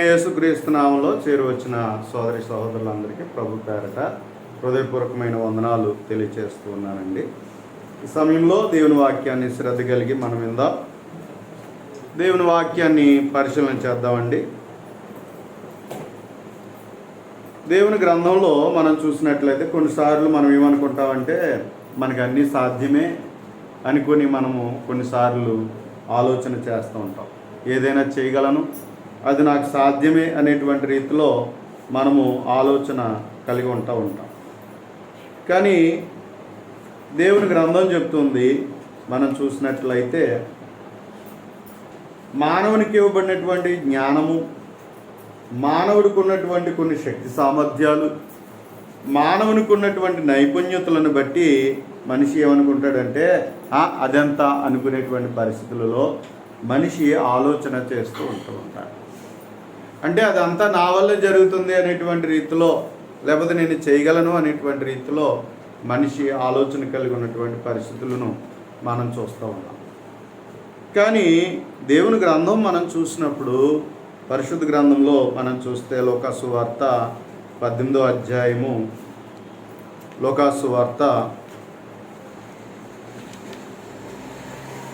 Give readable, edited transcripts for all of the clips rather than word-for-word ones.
యేసుక్రీస్తు నామంలో చేరువచ్చిన సోదరి సహోదరులందరికీ ప్రభు పేరట హృదయపూర్వకమైన వందనాలు తెలియజేస్తూ ఉన్నానండి. ఈ సమయంలో దేవుని వాక్యాన్ని శ్రద్ధ కలిగి మనం విందాం. దేవుని వాక్యాన్ని పరిశీలన చేద్దామండి. దేవుని గ్రంథంలో మనం చూసినట్లయితే కొన్నిసార్లు మనం ఏమనుకుంటామంటే మనకు అన్నీ సాధ్యమే అనుకొని మనము కొన్నిసార్లు ఆలోచన చేస్తూ ఉంటాం. ఏదైనా చేయగలను, అది నాకు సాధ్యమే అనేటువంటి రీతిలో మనము ఆలోచన కలిగి ఉంటాం. కానీ దేవుని గ్రంథం చెప్తుంది, మనం చూసినట్లయితే మానవునికి ఇవ్వబడినటువంటి జ్ఞానము, మానవుడికి ఉన్నటువంటి కొన్ని శక్తి సామర్థ్యాలు, మానవునికి ఉన్నటువంటి నైపుణ్యతలను బట్టి మనిషి ఏమనుకుంటాడంటే అదంతా అనుకునేటువంటి పరిస్థితులలో మనిషి ఆలోచన చేస్తూ ఉంటాడు. అంటే అదంతా నా వల్ల జరుగుతుంది అనేటువంటి రీతిలో, లేకపోతే నేను చేయగలను అనేటువంటి రీతిలో మనిషి ఆలోచన కలిగి ఉన్నటువంటి పరిస్థితులను మనం చూస్తూ ఉన్నాం. కానీ దేవుని గ్రంథం మనం చూసినప్పుడు, పరిశుద్ధ గ్రంథంలో మనం చూస్తే లోకాసు వార్త 18వ అధ్యాయము, లోకాసు వార్త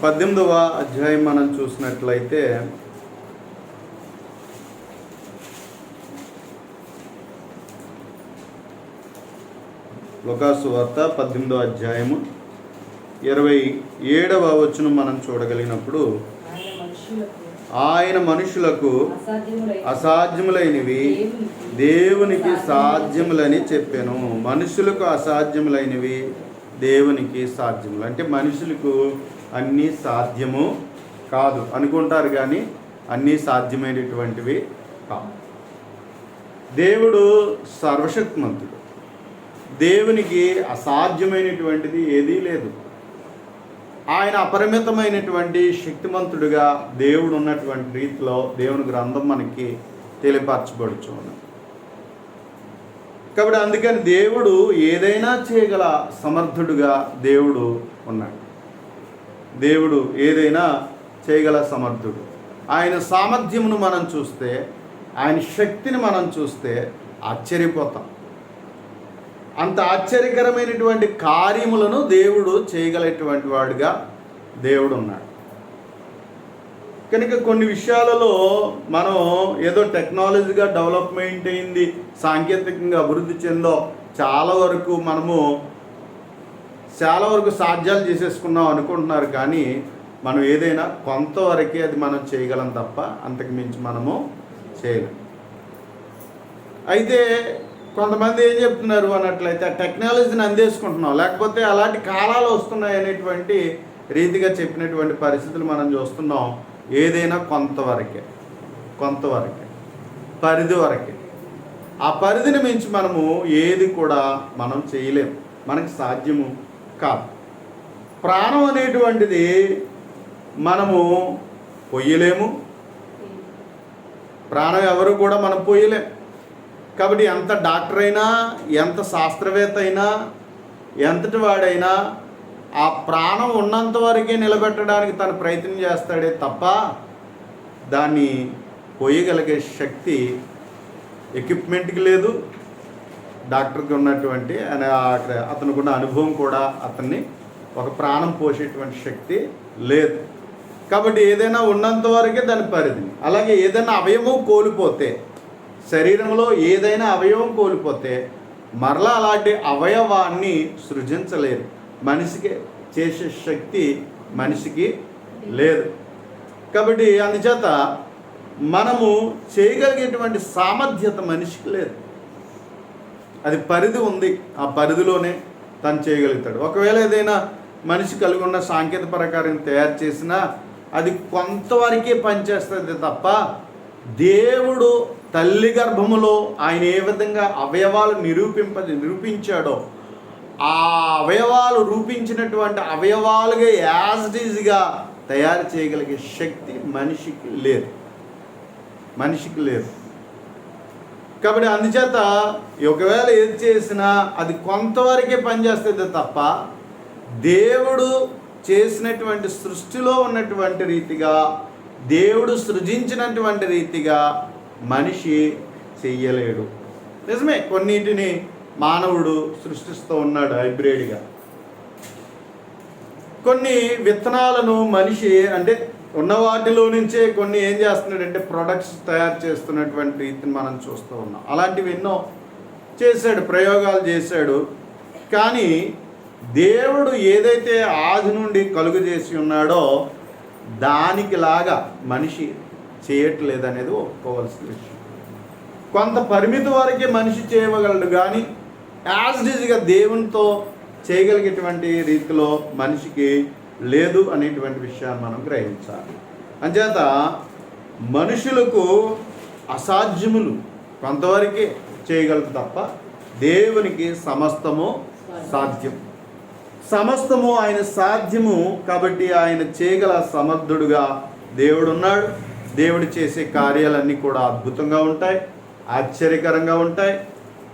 18వ అధ్యాయం మనం చూసినట్లయితే లోకాసు వార్త 18వ అధ్యాయము 27వ వచనం మనం చూడగలిగినప్పుడు, ఆయన మనుషులకు అసాధ్యములైనవి దేవునికి సాధ్యములని చెప్పాను. మనుషులకు అసాధ్యములైనవి దేవునికి సాధ్యములు. అంటే మనుషులకు అన్నీ సాధ్యము కాదు అనుకుంటారు, కానీ అన్నీ సాధ్యమైనటువంటివి కాదు. దేవుడు సర్వశక్తిమంతుడు. దేవునికి అసాధ్యమైనటువంటిది ఏదీ లేదు. ఆయన అపరిమితమైనటువంటి శక్తిమంతుడిగా దేవుడు ఉన్నటువంటి రీతిలో దేవుని గ్రంథం మనకి తెలియపరచబడుచు ఉన్నది. కాబట్టి అందుకని దేవుడు ఏదైనా చేయగల సమర్థుడుగా దేవుడు ఉన్నాడు. దేవుడు ఏదైనా చేయగల సమర్థుడు. ఆయన సామర్థ్యమును మనం చూస్తే, ఆయన శక్తిని మనం చూస్తే ఆశ్చర్యపోతాం. అంత ఆశ్చర్యకరమైనటువంటి కార్యములను దేవుడు చేయగలటువంటి వాడుగా దేవుడు ఉన్నాడు. కనుక కొన్ని విషయాలలో మనం ఏదో టెక్నాలజీగా డెవలప్మెంట్ అయింది, సాంకేతికంగా అభివృద్ధి చెందో చాలా వరకు సాధ్యాలు చేసేసుకున్నాం అనుకుంటున్నారు. కానీ మనం ఏదైనా కొంతవరకే అది మనం చేయగలం తప్ప అంతకు మించి మనము చేయలేం. అయితే కొంతమంది ఏం చెప్తున్నారు అన్నట్లయితే టెక్నాలజీని అందేసుకుంటున్నాం, లేకపోతే అలాంటి కాలాలు వస్తున్నాయి అనేటువంటి రీతిగా చెప్పినటువంటి పరిస్థితులు మనం చూస్తున్నాం. ఏదైనా కొంతవరకే, పరిధి వరకే. ఆ పరిధిని మించి మనము ఏది కూడా మనం చేయలేము, మనకి సాధ్యము కాదు. ప్రాణం అనేటువంటిది మనము పొయ్యలేము. ప్రాణం ఎవరు కూడా మనం పొయ్యలేము. కాబట్టి ఎంత డాక్టర్ అయినా, ఎంత శాస్త్రవేత్త అయినా, ఎంతటి వాడైనా ఆ ప్రాణం ఉన్నంత వరకే నిలబెట్టడానికి తను ప్రయత్నం చేస్తాడే తప్ప దాన్ని పోయగలిగే శక్తి ఎక్విప్మెంట్కి లేదు. డాక్టర్కి ఉన్నటువంటి అతనికి ఉన్న అనుభవం కూడా అతన్ని ఒక ప్రాణం పోసేటువంటి శక్తి లేదు. కాబట్టి ఏదైనా ఉన్నంత వరకే దాని పరిధిని. అలాగే ఏదైనా అవయవం కోల్పోతే, శరీరంలో ఏదైనా అవయవం కోల్పోతే మరలా అలాంటి అవయవాన్ని సృజించలేరు. మనిషికి చేసే శక్తి మనిషికి లేదు. కాబట్టి అందుచేత మనము చేయగలిగేటువంటి సామర్థ్యత మనిషికి లేదు. అది పరిధి ఉంది, ఆ పరిధిలోనే తను చేయగలుగుతాడు. ఒకవేళ ఏదైనా మనిషి కలిగి ఉన్న సాంకేతిక ప్రకారం తయారు చేసినా అది కొంతవరకే పనిచేస్తుంది తప్ప, దేవుడు తల్లి గర్భములో ఆయన ఏ విధంగా అవయవాలు నిరూపించాడో ఆ అవయవాలు రూపించినటువంటి అవయవాలుగా యాజ్ ఇట్ ఈజ్గా తయారు చేయగలిగే శక్తి మనిషికి లేదు. కాబట్టి అందుచేత ఒకవేళ ఏది చేసినా అది కొంతవరకే పనిచేస్తుంది తప్ప, దేవుడు చేసినటువంటి సృష్టిలో ఉన్నటువంటి రీతిగా, దేవుడు సృజించినటువంటి రీతిగా మనిషి చెయ్యలేడు. నిజమే, కొన్నిటిని మానవుడు సృష్టిస్తూ ఉన్నాడు హైబ్రిడ్గా. కొన్ని విత్తనాలను మనిషి అంటే ఉన్న వాటిలో నుంచే కొన్ని ఏం చేస్తున్నాడంటే ప్రొడక్ట్స్ తయారు చేస్తున్నటువంటి రీతిని మనం చూస్తూ ఉన్నాం. అలాంటివి ఎన్నో చేశాడు, ప్రయోగాలు చేశాడు. కానీ దేవుడు ఏదైతే ఆది నుండి కలుగు చేసి ఉన్నాడో దానికి లాగా మనిషి చేయట్లేదనేది ఒప్పుకోవాల్సిన విషయం. కొంత పరిమితి వరకే మనిషి చేయగలడు, కానీ యాజ్ ఇట్ ఈజ్గా దేవునితో చేయగలిగేటువంటి రీతిలో మనిషికి లేదు అనేటువంటి విషయాన్ని మనం గ్రహించాలి. అంచేత మనుషులకు అసాధ్యములు కొంతవరకే చేయగలరు తప్ప దేవునికి సమస్తము సాధ్యం. సమస్తము ఆయన సాధ్యము కాబట్టి ఆయన చేయగల సమర్థుడుగా దేవుడు ఉన్నాడు. దేవుడు చేసే కార్యాలన్నీ కూడా అద్భుతంగా ఉంటాయి, ఆశ్చర్యకరంగా ఉంటాయి.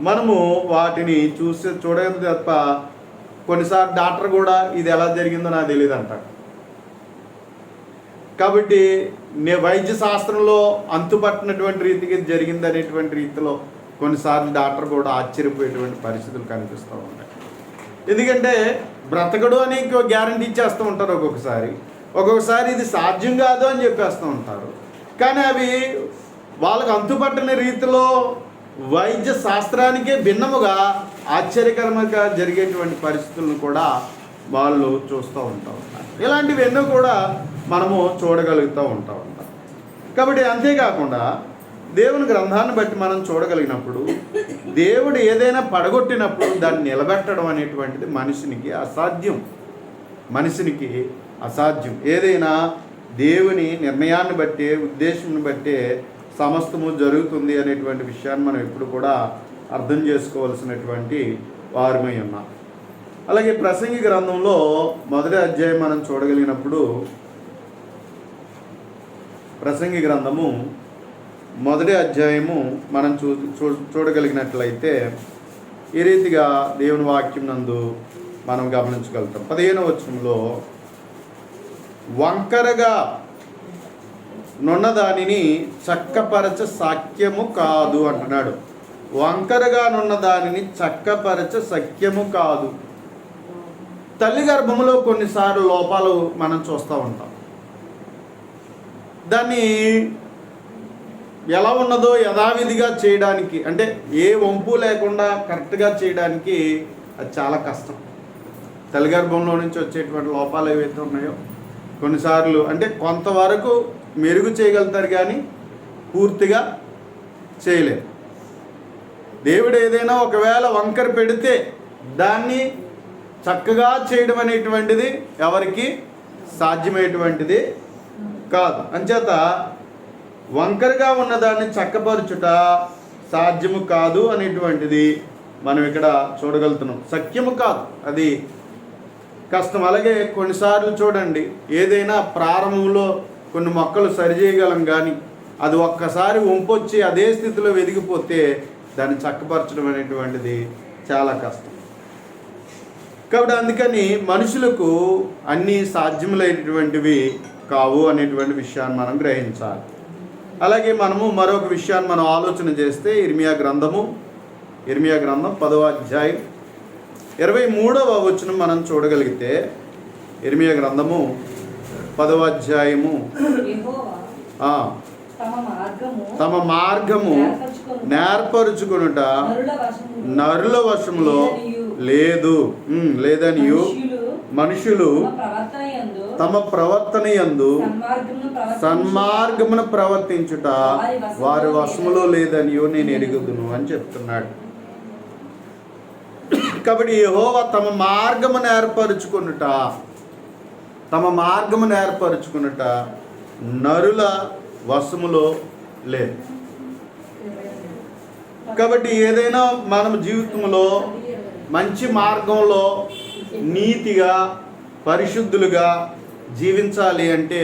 మనము వాటిని చూడగలదు తప్ప కొన్నిసార్లు డాక్టర్ కూడా ఇది ఎలా జరిగిందో నాకు తెలియదు అంటాడు. కాబట్టి వైద్య శాస్త్రంలో అంతుపట్టినటువంటి రీతికి జరిగింది అనేటువంటి రీతిలో కొన్నిసార్లు డాక్టర్ కూడా ఆశ్చర్యపోయేటువంటి పరిస్థితులు కనిపిస్తూ ఉంటాయి. ఎందుకంటే బ్రతకడు అని గ్యారంటీ ఇచ్చేస్తూ ఉంటారు, ఒక్కొక్కసారి ఇది సాధ్యం కాదు అని చెప్పేస్తూ ఉంటారు. కానీ అవి వాళ్ళకు అంతుపట్టని రీతిలో వైద్య శాస్త్రానికే భిన్నముగా ఆశ్చర్యకరంగా జరిగేటువంటి పరిస్థితులను కూడా వాళ్ళు చూస్తూ ఉంటారు. ఇలాంటివి ఎన్నో కూడా మనము చూడగలుగుతూ ఉంటాం. కాబట్టి అంతేకాకుండా దేవుని గ్రంథాన్ని బట్టి మనం చూడగలిగినప్పుడు దేవుడు ఏదైనా పడగొట్టినప్పుడు దాన్ని నిలబెట్టడం అనేటువంటిది మనిషినికి అసాధ్యం. ఏదైనా దేవుని నిర్ణయాన్ని బట్టే, ఉద్దేశాన్ని బట్టే సమస్తము జరుగుతుంది అనేటువంటి విషయాన్ని మనం ఎప్పుడు కూడా అర్థం చేసుకోవాల్సినటువంటి వారమై ఉన్నాం. అలాగే ప్రసంగి గ్రంథంలో 1వ అధ్యాయం మనం చూడగలిగినప్పుడు ప్రసంగి గ్రంథము 1వ అధ్యాయము మనం చూడగలిగినట్లయితే ఈ రీతిగా దేవుని వాక్యం నందు మనం గమనించగలుగుతాం. 15వ వచనంలో వంకరగా నున్నదానిని చక్కపరచ సఖ్యము కాదు అంటున్నాడు. వంకరగా నున్నదానిని చక్కపరచ సఖ్యము కాదు. తల్లి గర్భంలో కొన్నిసార్లు లోపాలు మనం చూస్తూ ఉంటాం. దాన్ని ఎలా ఉన్నదో యథావిధిగా చేయడానికి, అంటే ఏ వంపు లేకుండా కరెక్ట్గా చేయడానికి అది చాలా కష్టం. తల్లి గర్భంలో నుంచి వచ్చేటువంటి లోపాలు ఏవైతే ఉన్నాయో కొన్నిసార్లు అంటే కొంతవరకు మెరుగు చేయగలుగుతారు, కానీ పూర్తిగా చేయలేరు. దేవుడు ఏదైనా ఒకవేళ వంకర పెడితే దాన్ని చక్కగా చేయడం అనేటువంటిది ఎవరికి సాధ్యమయ్యేటువంటిది కాదు. అంచేత వంకరగా ఉన్నదాన్ని చక్కపరచుట సాధ్యము కాదు అనేటువంటిది మనం ఇక్కడ చూడగలుగుతున్నాం. సఖ్యము కాదు, అది కష్టం. అలాగే కొన్నిసార్లు చూడండి, ఏదైనా ప్రారంభంలో కొన్ని మొక్కలు సరిచేయగలం, కానీ అది ఒక్కసారి వంపొచ్చి అదే స్థితిలో వెదిగిపోతే దాన్ని చక్కపరచడం అనేటువంటిది చాలా కష్టం. కాబట్టి అందుకని మనుషులకు అన్నీ సాధ్యములైనటువంటివి కావు అనేటువంటి విషయాన్ని మనం గ్రహించాలి. అలాగే మనము మరొక విషయాన్ని మనం ఆలోచన చేస్తే ఇర్మియా గ్రంథం 10వ అధ్యాయం 23వ వచనం మనం చూడగలిగితే, ఇర్మియా గ్రంథము 10వ అధ్యాయము తమ మార్గము నేర్పరుచుకొనుట నరుల వశములో లేదనియు మనుషులు తమ ప్రవర్తన యందు సన్మార్గమును ప్రవర్తించుట వారి వశములో లేదనియో నేను ఎరుగుదును అని చెప్తున్నాడు. కాబట్టి యెహోవా తమ మార్గమును ఏర్పరుచుకొనుట నరుల వశములో లేదు. కాబట్టి ఏదైనా మనం జీవితంలో మంచి మార్గంలో నీతిగా పరిశుద్ధులుగా జీవించాలి అంటే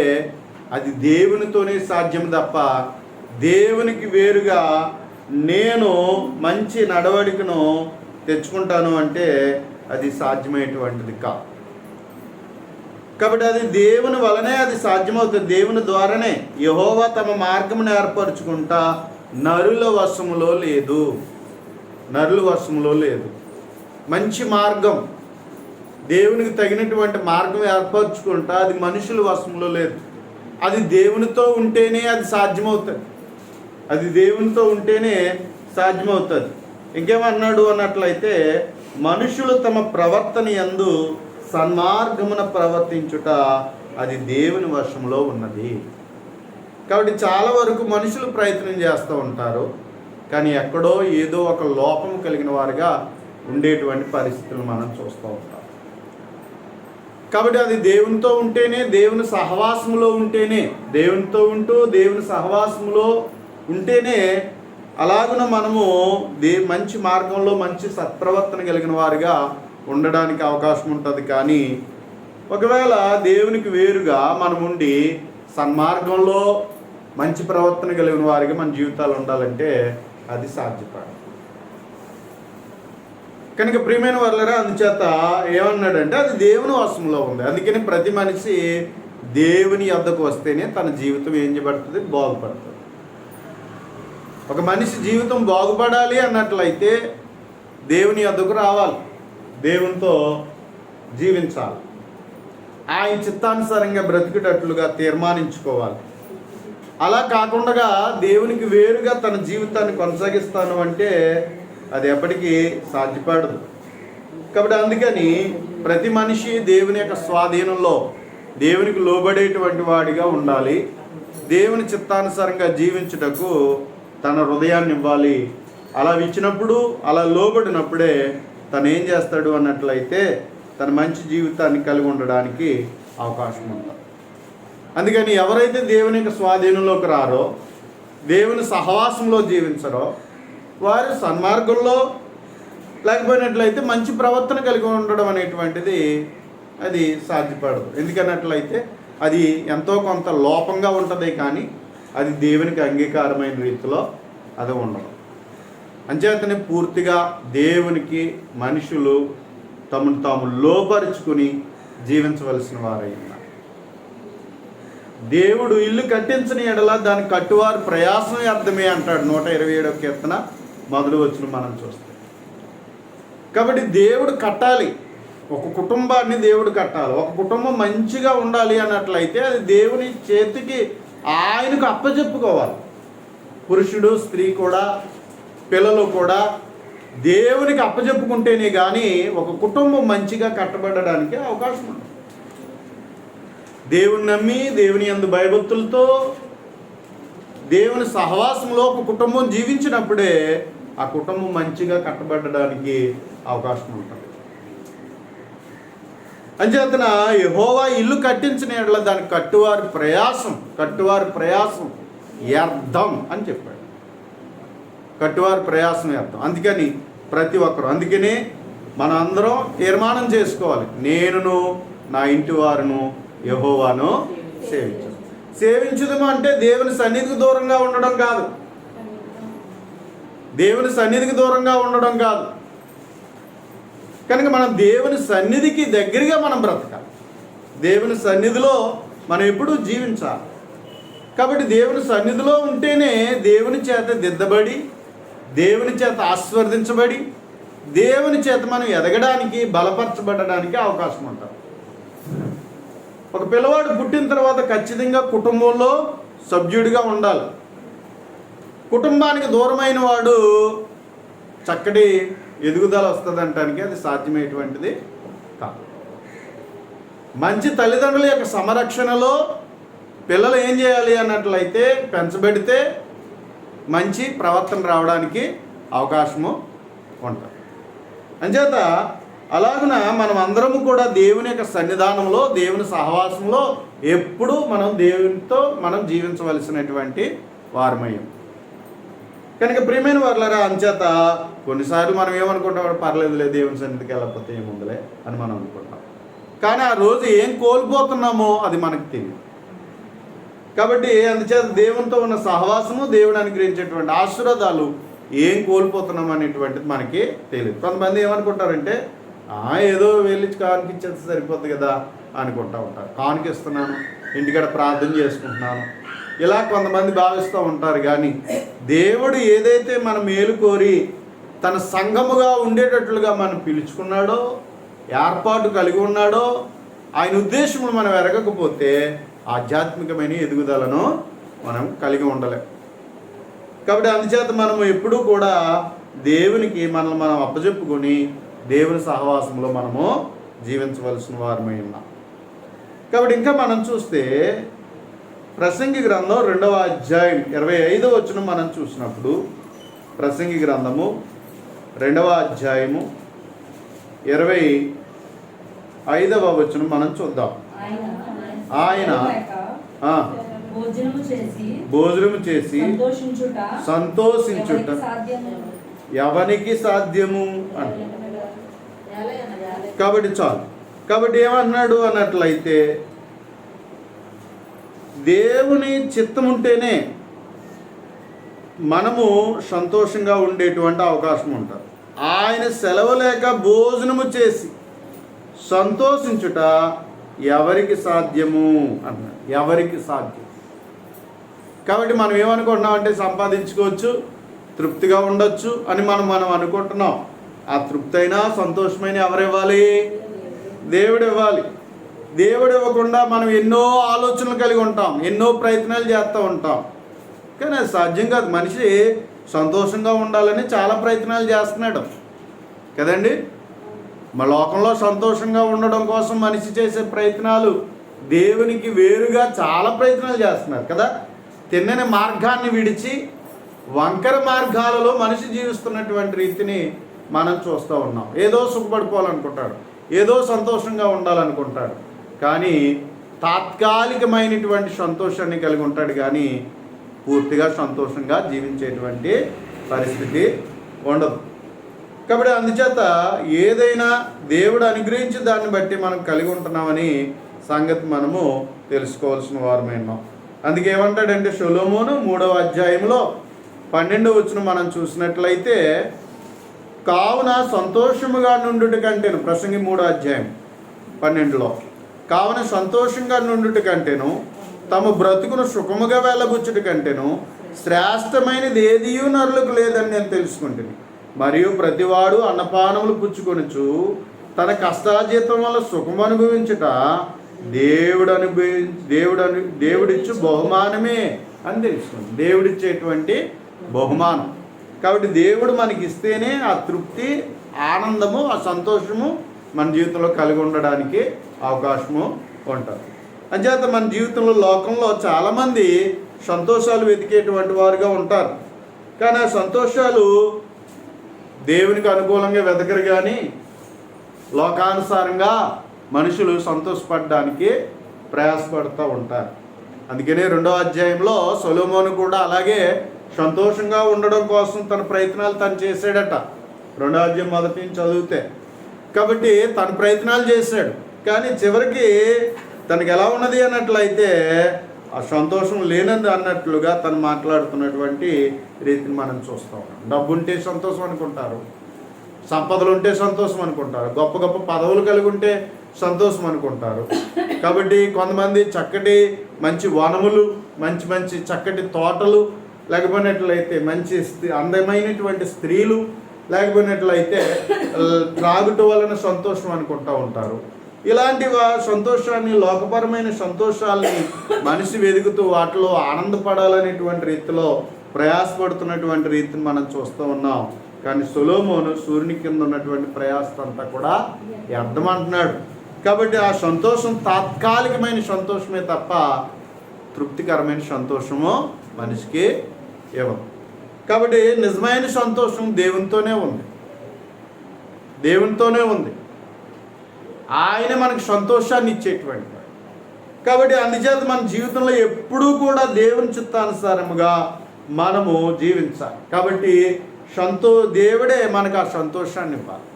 అది దేవునితోనే సాధ్యం తప్ప దేవునికి వేరుగా నేను మంచి నడవడికను తెచ్చుకుంటాను అంటే అది సాధ్యమయ్యేటువంటిది కాదు. కాబట్టి అది దేవుని వలనే అది సాధ్యమవుతుంది. దేవుని ద్వారానే యెహోవా తమ మార్గమును ఏర్పరచుకుంటా నరుల వశములో లేదు. నరుల వశములో లేదు. మంచి మార్గం, దేవునికి తగినటువంటి మార్గం ఏర్పరచుకుంటా అది మనుషుల వశంలో లేదు. అది దేవునితో ఉంటేనే అది సాధ్యమవుతుంది. అది దేవునితో ఉంటేనే సాధ్యమవుతుంది. ఇంకేమన్నాడు అన్నట్లయితే, మనుషులు తమ ప్రవర్తన యందు సన్మార్గమున ప్రవర్తించుట అది దేవుని వశంలో ఉన్నది. కాబట్టి చాలా వరకు మనుషులు ప్రయత్నం చేస్తూ ఉంటారు, కానీ ఎక్కడో ఏదో ఒక లోపం కలిగిన వారిగా ఉండేటువంటి పరిస్థితులు మనం చూస్తూ ఉంటాం. కాబట్టి అది దేవునితో ఉంటేనే, దేవుని సహవాసములో ఉంటేనే, దేవునితో ఉంటూ దేవుని సహవాసములో ఉంటేనే అలాగున మనము మంచి మార్గంలో మంచి సత్ప్రవర్తన కలిగిన వారిగా ఉండడానికి అవకాశం ఉంటుంది. కానీ ఒకవేళ దేవునికి వేరుగా మనం ఉండి సన్మార్గంలో మంచి ప్రవర్తన కలిగిన వారిగా మన జీవితాలు ఉండాలంటే అది సాధ్యపడదు. కనుక ప్రియమైన వారులారా, అందుచేత ఏమన్నాడంటే అది దేవుని వశంలో ఉంది. అందుకని ప్రతి మనిషి దేవుని యొద్దకు వస్తేనే తన జీవితం ఏం చేయబడుతుంది, బాగుపడుతుంది. ఒక మనిషి జీవితం బాగుపడాలి అన్నట్లయితే దేవుని యొద్దకు రావాలి, దేవునితో జీవించాలి, ఆయన చిత్తానుసారంగా బ్రతికేటట్లుగా తీర్మానించుకోవాలి. అలా కాకుండా దేవునికి వేరుగా తన జీవితాన్ని కొనసాగిస్తాను అంటే అది ఎప్పటికీ సాధ్యపడదు. కాబట్టి అందుకని ప్రతి మనిషి దేవుని యొక్క స్వాధీనంలో దేవునికి లోబడేటువంటి వాడిగా ఉండాలి. దేవుని చిత్తానుసారంగా జీవించుటకు తన హృదయాన్ని ఇవ్వాలి. అలా ఇచ్చినప్పుడు, అలా లోబడినప్పుడే తను ఏం చేస్తాడు అన్నట్లయితే తన మంచి జీవితాన్ని కలిగి ఉండడానికి అవకాశం ఉంటుంది. అందుకని ఎవరైతే దేవుని యొక్క స్వాధీనంలోకి రారో, దేవుని సహవాసంలో జీవించరో, వారు సన్మార్గంలో లేకపోయినట్లయితే మంచి ప్రవర్తన కలిగి ఉండడం అనేటువంటిది అది సాధ్యపడదు. ఎందుకన్నట్లయితే అది ఎంతో కొంత లోపంగా ఉంటుంది, కానీ అది దేవునికి అంగీకారమైన రీతిలో అది ఉండదు. అంచేతనే పూర్తిగా దేవునికి మనుషులు తమను తాము లోపరుచుకుని జీవించవలసిన వారై ఉన్నారు. దేవుడు ఇల్లు కట్టించని ఎడల దాని కట్టువారు ప్రయాసం అర్థమే అంటాడు 127వ కీర్తన మొదలు వచ్చిన మనం చూస్తాం. కాబట్టి దేవుడు కట్టాలి, ఒక కుటుంబాన్ని దేవుడు కట్టాలి. ఒక కుటుంబం మంచిగా ఉండాలి అన్నట్లయితే అది దేవుని చేతికి ఆయనకు అప్పచెప్పుకోవాలి. పురుషుడు, స్త్రీ కూడా, పిల్లలు కూడా దేవునికి అప్పచెప్పుకుంటేనే కానీ ఒక కుటుంబం మంచిగా కట్టబడడానికి అవకాశం ఉంది. దేవుని నమ్మి దేవుని యందు భయభక్తులతో దేవుని సహవాసంలో ఒక కుటుంబం జీవించినప్పుడే ఆ కుటుంబం మంచిగా కట్టబడడానికి అవకాశం ఉంటుంది. అంచేతన యెహోవా ఇల్లు కట్టించిన యెడల దాని కట్టువారి ప్రయాసం వ్యర్థం అని చెప్పాడు. కట్టువారి ప్రయాసం వ్యర్థం. అందుకని ప్రతి ఒక్కరు, అందుకనే మన అందరం తీర్మానం చేసుకోవాలి, నేనును నా ఇంటి వారును యెహోవాను సేవించుదాము. అంటే దేవుని సన్నిధికి దూరంగా ఉండడం కాదు, దేవుని సన్నిధికి దూరంగా ఉండడం కాదు. కనుక మనం దేవుని సన్నిధికి దగ్గరగా మనం బ్రతకాలి, దేవుని సన్నిధిలో మనం ఎప్పుడూ జీవించాలి. కాబట్టి దేవుని సన్నిధిలో ఉంటేనే దేవుని చేత దిద్దబడి, దేవుని చేత ఆశీర్వదించబడి, దేవుని చేత మనం ఎదగడానికి, బలపరచబడడానికి అవకాశం ఉంటుంది. ఒక పిల్లవాడు పుట్టిన తర్వాత ఖచ్చితంగా కుటుంబంలో సభ్యుడిగా ఉండాలి. కుటుంబానికి దూరమైన వాడు చక్కటి ఎదుగుదల వస్తుంది అనడానికి అది సాధ్యమైనటువంటిది కాదు. మంచి తల్లిదండ్రుల యొక్క సంరక్షణలో పిల్లలు ఏం చేయాలి అన్నట్లయితే పెంచబడితే మంచి ప్రవర్తన రావడానికి అవకాశము ఉంటుంది. అంచేత అలాగున మనం అందరము కూడా దేవుని యొక్క సన్నిధానంలో, దేవుని సహవాసంలో ఎప్పుడూ మనం దేవునితో మనం జీవించవలసినటువంటి వారమయ్యాం. కనుక ప్రియమైన వారులారా, అంచేత కొన్నిసార్లు మనం ఏమనుకుంటాం, పర్లేదులే దేవుని సన్నిధికి వెళ్ళకపోతే ఏముందిలే అని మనం అనుకుంటాం. కానీ ఆ రోజు ఏం కోల్పోతున్నామో అది మనకు తెలియదు. కాబట్టి అందుచేత దేవునితో ఉన్న సహవాసము, దేవుడు అనుగ్రహించేటువంటి ఆశీర్వాదాలు ఏం కోల్పోతున్నాం అనేటువంటిది మనకి తెలియదు. కొంతమంది ఏమనుకుంటారంటే ఏదో వెళ్ళి కానుకిచ్చేస్తే సరిపోద్ది కదా అనుకుంటూ ఉంటారు. కానుకిస్తున్నాను, ఇంటికాడ ప్రార్థన చేసుకుంటున్నాను, ఇలా కొంతమంది భావిస్తూ ఉంటారు. కానీ దేవుడు ఏదైతే మన మేలు కోరి తన సంఘముగా ఉండేటట్లుగా మనం పిలుచుకున్నాడో, ఏర్పాటు కలిగి ఉన్నాడో, ఆయన ఉద్దేశములు మనం ఎరగకపోతే ఆధ్యాత్మికమైన ఎదుగుదలను మనం కలిగి ఉండలేం. కాబట్టి అందుచేత మనము ఎప్పుడూ కూడా దేవునికి మనల్ని మనం అప్పచెప్పుకొని దేవుని సహవాసంలో మనము జీవించవలసిన వారమై ఉన్నాం. కాబట్టి ఇంకా మనం చూస్తే ప్రసంగి గ్రంథం 2వ అధ్యాయం 25వ వచనం మనం చూసినప్పుడు, ప్రసంగి గ్రంథము 2వ అధ్యాయము 25వ వచనం మనం చూద్దాం. ఆయన భోజనము చేసి సంతోషించుట ఎవనికి సాధ్యము అంటే. కాబట్టి చాలు. కాబట్టి ఏమన్నాడు అన్నట్లయితే, దేవుని చిత్తం ఉంటేనే మనము సంతోషంగా ఉండేటువంటి అవకాశం ఉంటుంది. ఆయన సెలవు లేక భోజనము చేసి సంతోషించుట ఎవరికి సాధ్యము అన్నాడు. ఎవరికి సాధ్యం. కాబట్టి మనం ఏమనుకుంటున్నాం అంటే సంపాదించుకోవచ్చు, తృప్తిగా ఉండొచ్చు అని మనం అనుకుంటున్నాం. ఆ తృప్తి అయినా సంతోషమైన ఎవరివ్వాలి? దేవుడు ఇవ్వాలి. దేవుడు ఇవ్వకుండా మనం ఎన్నో ఆలోచనలు కలిగి ఉంటాం, ఎన్నో ప్రయత్నాలు చేస్తూ ఉంటాం. కానీ అది సాధ్యం కాదు. మనిషి సంతోషంగా ఉండాలని చాలా ప్రయత్నాలు చేస్తున్నాడు కదండి. మా లోకంలో సంతోషంగా ఉండడం కోసం మనిషి చేసే ప్రయత్నాలు దేవునికి వేరుగా చాలా ప్రయత్నాలు చేస్తున్నారు కదా. తిన్నని మార్గాన్ని విడిచి వంకర మార్గాలలో మనిషి జీవిస్తున్నటువంటి రీతిని మనం చూస్తూ ఉన్నాం. ఏదో సుఖపడిపోవాలనుకుంటాడు, ఏదో సంతోషంగా ఉండాలనుకుంటాడు, కానీ తాత్కాలికమైనటువంటి సంతోషాన్ని కలిగి ఉంటాడు, కానీ పూర్తిగా సంతోషంగా జీవించేటువంటి పరిస్థితి ఉండదు. కాబట్టి అందుచేత ఏదైనా దేవుడు అనుగ్రహించి దాన్ని బట్టి మనం కలిగి ఉంటున్నామని సంగతి మనము తెలుసుకోవాల్సిన వారమేన్నాం. అందుకే ఏమంటాడంటే సొలొమోను 3వ అధ్యాయంలో 12వ వచనం మనం చూసినట్లయితే, కావున సంతోషముగా నుండుట కంటేను, ప్రసంగి 3వ అధ్యాయం 12లో, కావున సంతోషంగా నుండుట కంటేను తమ బ్రతుకును సుఖముగా వెళ్ళబుచ్చుట కంటేను శ్రేష్టమైనది ఏదియూ నరులకు లేదని నేను తెలుసుకుంటుని. మరియు ప్రతివాడు అన్నపానములు పుచ్చుకొనుచు తన కష్టాజీతం వల్ల సుఖం అనుభవించుట దేవుడిచ్చు బహుమానమే అని తెలుసుకుంది. దేవుడిచ్చేటువంటి బహుమానం. కాబట్టి దేవుడు మనకి ఇస్తేనే ఆ తృప్తి, ఆనందము, ఆ సంతోషము మన జీవితంలో కలిగి ఉండడానికి అవకాశము ఉంటుంది. అంచేత మన జీవితంలో లోకంలో చాలామంది సంతోషాలు వెతికేటువంటి వారుగా ఉంటారు. కానీ ఆ సంతోషాలు దేవునికి అనుకూలంగా వెతకరు, కానీ లోకానుసారంగా మనుషులు సంతోషపడడానికి ప్రయాసపడుతూ ఉంటారు. అందుకనే 2వ అధ్యాయంలో సొలొమోను కూడా అలాగే సంతోషంగా ఉండడం కోసం తన ప్రయత్నాలు తను చేశాడట. 2వ అధ్యాయం మొదటి నుంచి చదివితే. కాబట్టి తన ప్రయత్నాలు చేశాడు, కానీ చివరికి తనకి ఎలా ఉన్నది అన్నట్లయితే ఆ సంతోషం లేనది అన్నట్లుగా తను మాట్లాడుతున్నటువంటి రీతిని మనం చూస్తూ ఉన్నాం. డబ్బు ఉంటే సంతోషం అనుకుంటారు, సంపదలు ఉంటే సంతోషం అనుకుంటారు, గొప్ప గొప్ప పదవులు కలిగి ఉంటే సంతోషం అనుకుంటారు. కాబట్టి కొంతమంది చక్కటి మంచి వనములు, మంచి మంచి చక్కటి తోటలు, లేకపోయినట్లయితే మంచి అందమైనటువంటి స్త్రీలు, లేకపోయినట్లయితే త్రాగుట వలన సంతోషం అనుకుంటూ ఉంటారు. ఇలాంటి సంతోషాన్ని, లోకపరమైన సంతోషాలని మనిషి వెతుకుతూ వాటిలో ఆనందపడాలనేటువంటి రీతిలో ప్రయాసపడుతున్నటువంటి రీతిని మనం చూస్తూ ఉన్నాం. కానీ సొలొమోను సూర్యుని కింద ఉన్నటువంటి ప్రయాస అంతా కూడా వ్యర్థమంటున్నాడు. కాబట్టి ఆ సంతోషం తాత్కాలికమైన సంతోషమే తప్ప తృప్తికరమైన సంతోషము మనిషికి ఇవ్వదు. కాబట్టి నిజమైన సంతోషం దేవునితోనే ఉంది, దేవునితోనే ఉంది. ఆయన మనకు సంతోషాన్ని ఇచ్చేటువంటి వాడు. కాబట్టి అందుచేత మన జీవితంలో ఎప్పుడూ కూడా దేవుని చిత్తానుసారముగా మనము జీవించాలి. కాబట్టి దేవుడే మనకు ఆ సంతోషాన్ని ఇవ్వాలి,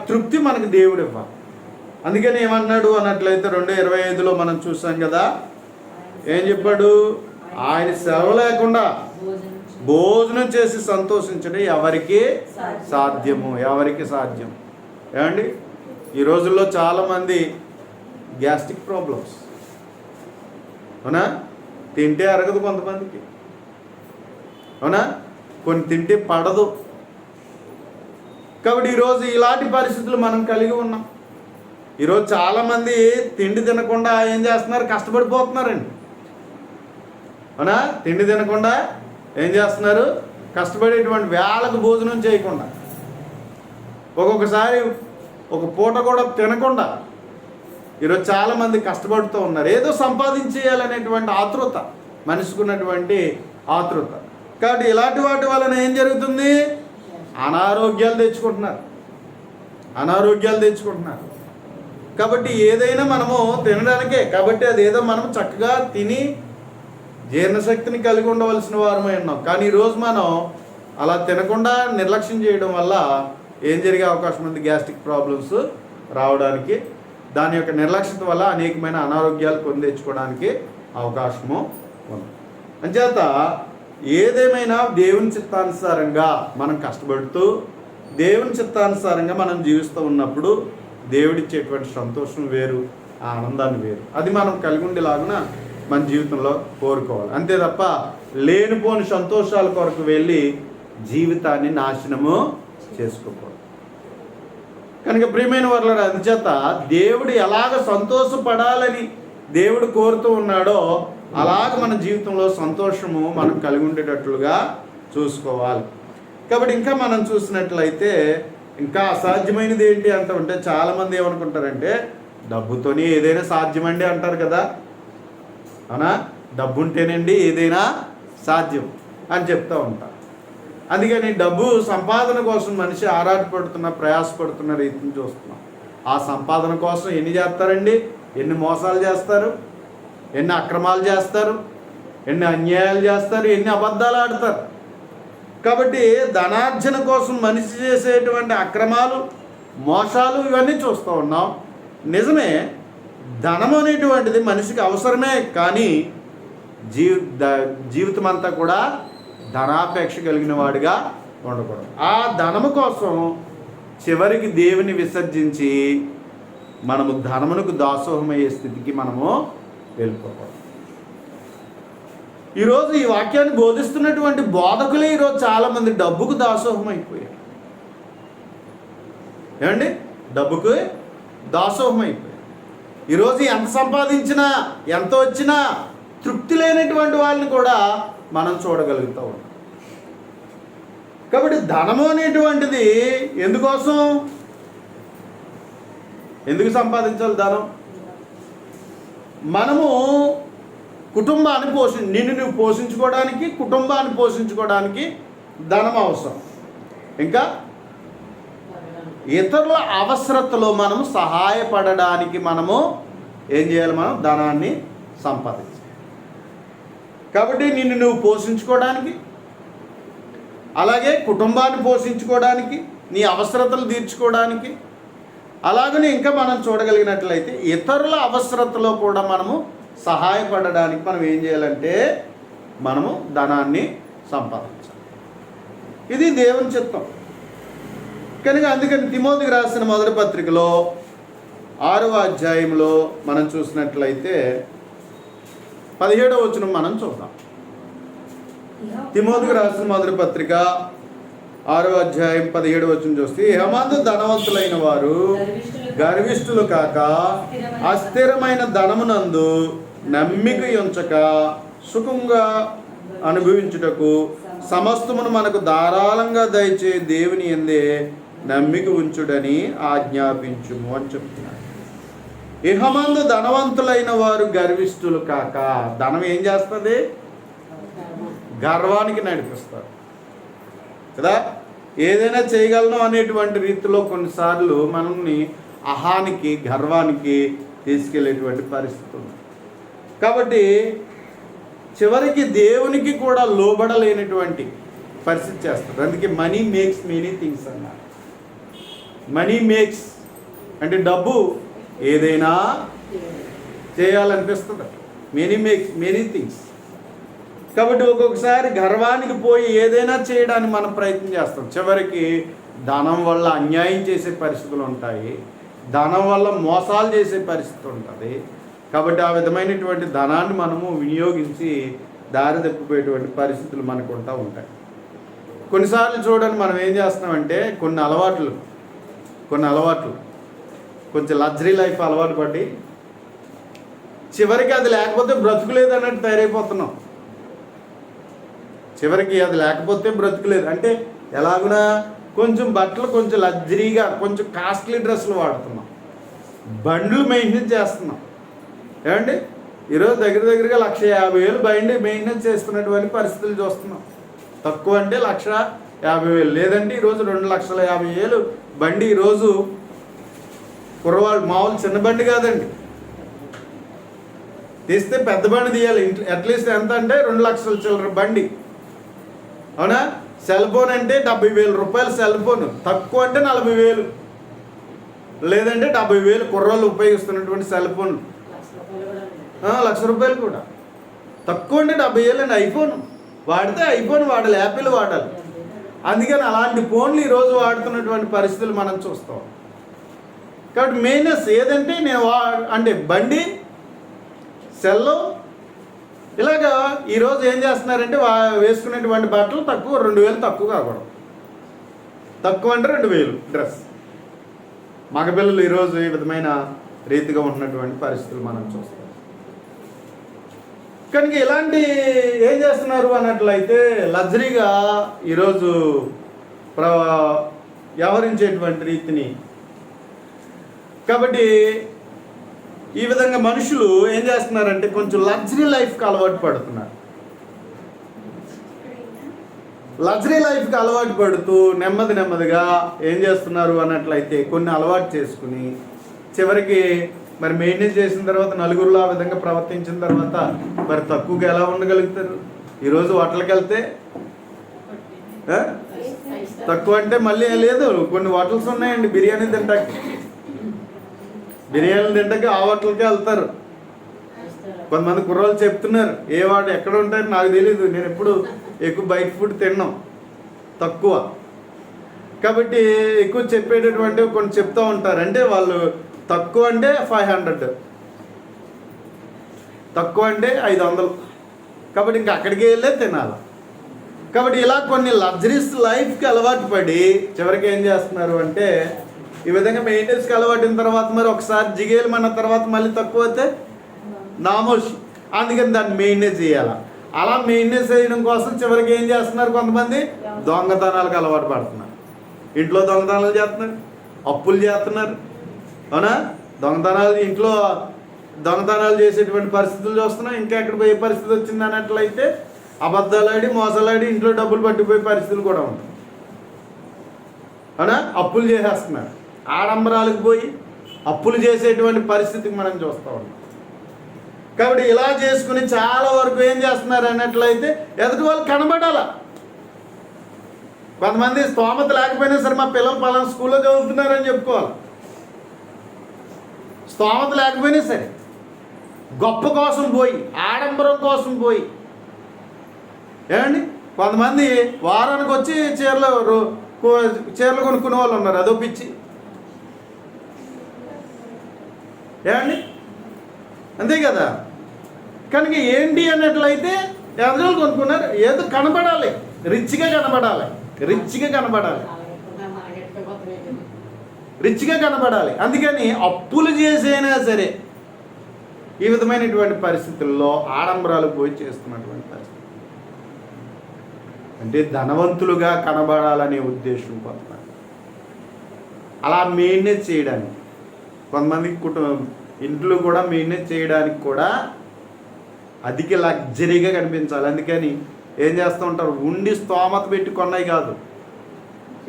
తృప్తి మనకు దేవుడు ఇవ్వాలి. అందుకని ఏమన్నాడు అన్నట్లయితే 2:25లో మనం చూసాం కదా, ఏం చెప్పాడు? ఆయన సెలవు లేకుండా భోజనం చేసి సంతోషించడం ఎవరికి సాధ్యము? ఎవరికి సాధ్యం? ఏమండి, ఈ రోజుల్లో చాలామంది గ్యాస్ట్రిక్ ప్రాబ్లమ్స్, అవునా, తింటే అరగదు కొంతమందికి, అవునా? కొన్ని తింటే పడదు. కాబట్టి ఈరోజు ఇలాంటి పరిస్థితులు మనం కలిగి ఉన్నాం. ఈరోజు చాలామంది తిండి తినకుండా ఏం చేస్తున్నారు? కష్టపడిపోతున్నారండి, అవునా? తిండి తినకుండా ఏం చేస్తున్నారు? కష్టపడేటువంటి వేళకు భోజనం చేయకుండా, ఒక్కొక్కసారి ఒక పూట కూడా తినకుండా ఈరోజు చాలామంది కష్టపడుతూ ఉన్నారు. ఏదో సంపాదించేయాలనేటువంటి ఆతృత, మనిషికి ఉన్నటువంటి ఆతృత. కాబట్టి ఇలాంటి వాటి వలన ఏం జరుగుతుంది? అనారోగ్యాలు తెచ్చుకుంటున్నారు. కాబట్టి ఏదైనా మనము తినడానికే, కాబట్టి అదేదో మనం చక్కగా తిని జీర్ణశక్తిని కలిగి ఉండవలసిన వారమై ఉన్నాం. కానీ ఈరోజు మనం అలా తినకుండా నిర్లక్ష్యం చేయడం వల్ల ఏం జరిగే అవకాశం ఉంది? గ్యాస్ట్రిక్ ప్రాబ్లమ్స్ రావడానికి, దాని యొక్క నిర్లక్ష్యత వల్ల అనేకమైన అనారోగ్యాలు కొని తెచ్చుకోవడానికి అవకాశము ఉంది. అంచేత ఏదేమైనా దేవుని చిత్తానుసారంగా మనం కష్టపడుతూ దేవుని చిత్తానుసారంగా మనం జీవిస్తూ ఉన్నప్పుడు దేవుడిచ్చేటువంటి సంతోషం వేరు, ఆ ఆనందాన్ని వేరు. అది మనం కలిగి ఉండేలాగున మన జీవితంలో కోరుకోవాలి. అంతే తప్ప లేనిపోని సంతోషాల కొరకు వెళ్ళి జీవితాన్ని నాశనము చేసుకోకూడదు. కనుక ప్రియమైన వారలారా, అందుచేత దేవుడు ఎలాగ సంతోషపడాలని దేవుడు కోరుతూ ఉన్నాడో అలాగ మన జీవితంలో సంతోషము మనం కలిగి ఉండేటట్లుగా చూసుకోవాలి. కాబట్టి ఇంకా మనం చూసినట్లయితే ఇంకా అసాధ్యమైనది ఏంటి అంటే చాలామంది ఏమనుకుంటారంటే డబ్బుతోనే ఏదైనా సాధ్యమండి అంటారు కదా, అవునా? డబ్బు ఉంటేనండి ఏదైనా సాధ్యం అని చెప్తూ ఉంటారు. అందుకని డబ్బు సంపాదన కోసం మనిషి ఆరాటపడుతున్న, ప్రయాసపడుతున్న రీతిని చూస్తున్నాం. ఆ సంపాదన కోసం ఎన్ని చేస్తారండి? ఎన్ని మోసాలు చేస్తారు, ఎన్ని అక్రమాలు చేస్తారు, ఎన్ని అన్యాయాలు చేస్తారు, ఎన్ని అబద్ధాలు ఆడతారు. కాబట్టి ధనార్జన కోసం మనిషి చేసేటువంటి అక్రమాలు, మోసాలు ఇవన్నీ చూస్తూ ఉన్నాం. నిజమే, ధనం అనేటువంటిది మనిషికి అవసరమే. కానీ జీవితం అంతా కూడా ధనాపేక్ష కలిగిన వాడిగా ఉండకూడదు. ఆ ధనము కోసం చివరికి దేవుని విసర్జించి మనము ధనమునకు దాసోహమయ్యే స్థితికి మనము వెళ్ళిపోకూడదు. ఈరోజు ఈ వాక్యాన్ని బోధిస్తున్నటువంటి బోధకులే ఈరోజు చాలామంది డబ్బుకు దాసోహం అయిపోయారు. ఏమండి? డబ్బుకు దాసోహం అయిపోయారు. ఈరోజు ఎంత సంపాదించినా, ఎంత వచ్చినా తృప్తి లేనటువంటి వాళ్ళని కూడా మనం చూడగలుగుతూ ఉన్నాం. కాబట్టి ధనము అనేటువంటిది ఎందుకు సంపాదించాలి ధనం? మనము కుటుంబాన్ని నిన్ను నువ్వు పోషించుకోవడానికి, కుటుంబాన్ని పోషించుకోవడానికి ధనం అవసరం. ఇంకా ఇతరుల అవసరతలో మనము సహాయపడడానికి మనము ఏం చేయాలి? మనం ధనాన్ని సంపాదించాలి. కాబట్టి నిన్ను నువ్వు పోషించుకోవడానికి, అలాగే కుటుంబాన్ని పోషించుకోవడానికి, నీ అవసరతలు తీర్చుకోవడానికి, అలాగనే ఇంకా మనం చూడగలిగినట్లయితే ఇతరుల అవసరతలో కూడా మనము సహాయపడడానికి మనం ఏం చేయాలంటే మనము ధనాన్ని సంపాదించాలి. ఇది దేవుని చిత్తం. కనుక అందుకని తిమోతికి రాసిన మొదటి పత్రికలో 6వ అధ్యాయంలో మనం చూసినట్లయితే 17వ వచనం మనం చూద్దాం. తిమోతికి రాసిన మొదటి పత్రిక 6వ అధ్యాయం 17వ వచనం చూస్తే, హేమందు ధనవంతులైన వారు గర్విష్ఠులు కాక అస్థిరమైన ధనమునందు నమ్మిక ఉంచక సుఖంగా అనుభవించుటకు సమస్తమును మనకు ధారాళంగా దయచే దేవుని యందే నమ్మిక ఉంచుడని ఆజ్ఞాపించుము అని చెప్తున్నాడు. ఇహమందు ధనవంతులైన వారు గర్విష్ఠులు కాక, ధనం ఏం చేస్తుంది? గర్వానికి నడిపిస్తారు కదా. ఏదైనా చేయగలను అనేటువంటి రీతిలో కొన్నిసార్లు మనల్ని అహానికి, గర్వానికి తీసుకెళ్లేటువంటి పరిస్థితి ఉంది. కాబట్టి చివరికి దేవునికి కూడా లోబడలేనటువంటి పరిస్థితి చేస్తారు. అందుకే మనీ మేక్స్ మెనీ థింగ్స్ అన్నారు. మనీ మేక్స్ అంటే డబ్బు ఏదైనా చేయాలనిపిస్తుంది. Money makes many things. కాబట్టి ఒక్కొక్కసారి గర్వానికి పోయి ఏదైనా చేయడానికి మనం ప్రయత్నం చేస్తాం. చివరికి ధనం వల్ల అన్యాయం చేసే పరిస్థితులు ఉంటాయి, ధనం వల్ల మోసాలు చేసే పరిస్థితి ఉంటుంది, కాబట్టి ఆ విధమైనటువంటి ధనాన్ని మనము వినియోగించి దారి తప్పిపోయేటువంటి పరిస్థితులు మనకు ఉంటాయి. కొన్నిసార్లు చూడండి, మనం ఏం చేస్తున్నామంటే కొన్ని అలవాట్లు కొంచెం లగ్జరీ లైఫ్ అలవాటు పడి చివరికి అది లేకపోతే బ్రతుకులేదు అన్నట్టు తయారైపోతున్నాం. చివరికి అది లేకపోతే బ్రతుకులేదు అంటే ఎలాగునా కొంచెం బట్టలు కొంచెం లగ్జరీగా కొంచెం కాస్ట్లీ డ్రెస్సులు వాడుతున్నాం, బండ్లు మెయింటెనెన్స్ చేస్తున్నాం. ఏమండి, ఈరోజు దగ్గరగా 1,50,000 బండి మెయింటెనెన్స్ చేస్తున్నటువంటి పరిస్థితులు చూస్తున్నాం. తక్కువ అంటే 1,50,000, లేదంటే ఈరోజు 2,50,000 బండి. ఈరోజు కుర్రవాళ్ళు మామూలు చిన్న బండి కాదండి, తీస్తే పెద్ద బండి తీయాలి. అట్లీస్ట్ ఎంత అంటే 2 లక్షల చిల్లర బండి. అవునా? సెల్ ఫోన్ అంటే 70,000 రూపాయలు సెల్ ఫోన్, తక్కువ అంటే 40,000, లేదంటే 70,000 కుర్రోళ్ళు ఉపయోగిస్తున్నటువంటి సెల్ ఫోన్. 1,00,000 రూపాయలు కూడా తక్కువ అంటే 70,000 అండి. ఐఫోన్ వాడితే ఐఫోన్ వాడాలి, యాపిల్ వాడాలి. అందుకని అలాంటి ఫోన్లు ఈరోజు వాడుతున్నటువంటి పరిస్థితులు మనం చూస్తాం. కాబట్టి మెయినస్ ఏదంటే అంటే బండి, సెల్లు, ఇలాగా ఈరోజు ఏం చేస్తున్నారంటే వేసుకునేటువంటి బట్టలు తక్కువ, 2,000 తక్కువ కాకూడదు. తక్కువ అంటే 2,000 డ్రెస్. మగపిల్లలు ఈరోజు ఈ విధమైన రీతిగా ఉన్నటువంటి పరిస్థితులు మనం చూస్తాం. కనుక ఇలాంటి ఏం చేస్తున్నారు అన్నట్లయితే లగ్జరీగా ఈరోజు వ్యవహరించేటువంటి రీతిని. కాబట్టి ఈ విధంగా మనుషులు ఏం చేస్తున్నారంటే కొంచెం లగ్జరీ లైఫ్కి అలవాటు పడుతున్నారు. లగ్జరీ లైఫ్కి అలవాటు పడుతూ నెమ్మదిగా ఏం చేస్తున్నారు అన్నట్లయితే కొన్ని అలవాటు చేసుకుని చివరికి మరి మెయింటైన్ చేసిన తర్వాత నలుగురిలో ఆ విధంగా ప్రవర్తించిన తర్వాత మరి తక్కువగా ఎలా ఉండగలుగుతారు? ఈరోజు హోటల్కి వెళ్తే తక్కువ అంటే మళ్ళీ లేదు, కొన్ని హోటల్స్ ఉన్నాయండి బిర్యానీ తింటాకి ఆ హోటల్కే వెళ్తారు. కొంతమంది కుర్రోళ్ళు చెప్తున్నారు, ఏ వాడు ఎక్కడ ఉంటారు నాకు తెలీదు, నేను ఎప్పుడు ఎక్కువ బయట ఫుడ్ తిన్నాం, తక్కువ. కాబట్టి ఎక్కువ చెప్పేటటువంటి కొన్ని చెప్తూ ఉంటారు. అంటే వాళ్ళు తక్కువ అంటే 500, తక్కువ అంటే 500. కాబట్టి ఇంకా అక్కడికి వెళ్ళే తినాలి. కాబట్టి ఇలా కొన్ని లగ్జరీస్ లైఫ్కి అలవాటు పడి చివరికి ఏం చేస్తున్నారు అంటే ఈ విధంగా మెయింటెనెన్స్కి అలవాటిన తర్వాత మరి ఒకసారి జిగేలమన్న తర్వాత మళ్ళీ తక్కువ అయితే నామోషి. అందుకని దాన్ని మెయింటెనెన్స్ చేయాలి. అలా మెయింటెనెన్స్ చేయడం కోసం చివరికి ఏం చేస్తున్నారు, కొంతమంది దొంగతనాలకు అలవాటు పడుతున్నారు. ఇంట్లో దొంగతనాలు చేస్తున్నారు, అప్పులు చేస్తున్నారు. అవునా? ఇంట్లో దొంగతనాలు చేసేటువంటి పరిస్థితులు చూస్తున్నాం. ఇంకా ఎక్కడ పోయే పరిస్థితి వచ్చింది అన్నట్లయితే అబద్ధాలాడి మోసాలాడి ఇంట్లో డబ్బులు పట్టిపోయే పరిస్థితులు కూడా ఉంటాయి. అవునా? అప్పులు చేసేస్తున్నారు, ఆడంబరాలకు పోయి అప్పులు చేసేటువంటి పరిస్థితికి మనం చూస్తూ ఉన్నాం. కాబట్టి ఇలా చేసుకుని చాలా వరకు ఏం చేస్తున్నారు అన్నట్లయితే ఎదుటి వాళ్ళు కనబడాల. కొంతమంది స్తోమత లేకపోయినా సరే మా పిల్లలు పలానా స్కూల్లో చదువుతున్నారని చెప్పుకోవాలి. స్తోమత లేకపోయినా సరే గొప్ప కోసం పోయి, ఆడంబరం కోసం పోయి. ఏమండి, కొంతమంది వారానికి వచ్చి చీరలు కొనుక్కునే వాళ్ళు ఉన్నారు, అదో పిచ్చి. ఏమండి, అంతే కదా. కనుక ఏంటి అన్నట్లయితే ఎదురు కొనుక్కున్నారు, ఏదో కనబడాలి, రిచ్గా కనబడాలి. అందుకని అప్పులు చేసైనా సరే ఈ విధమైనటువంటి పరిస్థితుల్లో ఆడంబరాలు పోయి చేస్తున్నటువంటి పరిస్థితి. అంటే ధనవంతులుగా కనబడాలనే ఉద్దేశం కొంతమంది. అలా మెయింటైన్ చేయడానికి కొంతమందికి ఇంట్లో కూడా మెయింటైన్ చేయడానికి కూడా అధిక లగ్జరీగా కనిపించాలి. అందుకని ఏం చేస్తూ ఉంటారు, ఉండి స్తోమత పెట్టి కొన్నాయి కాదు,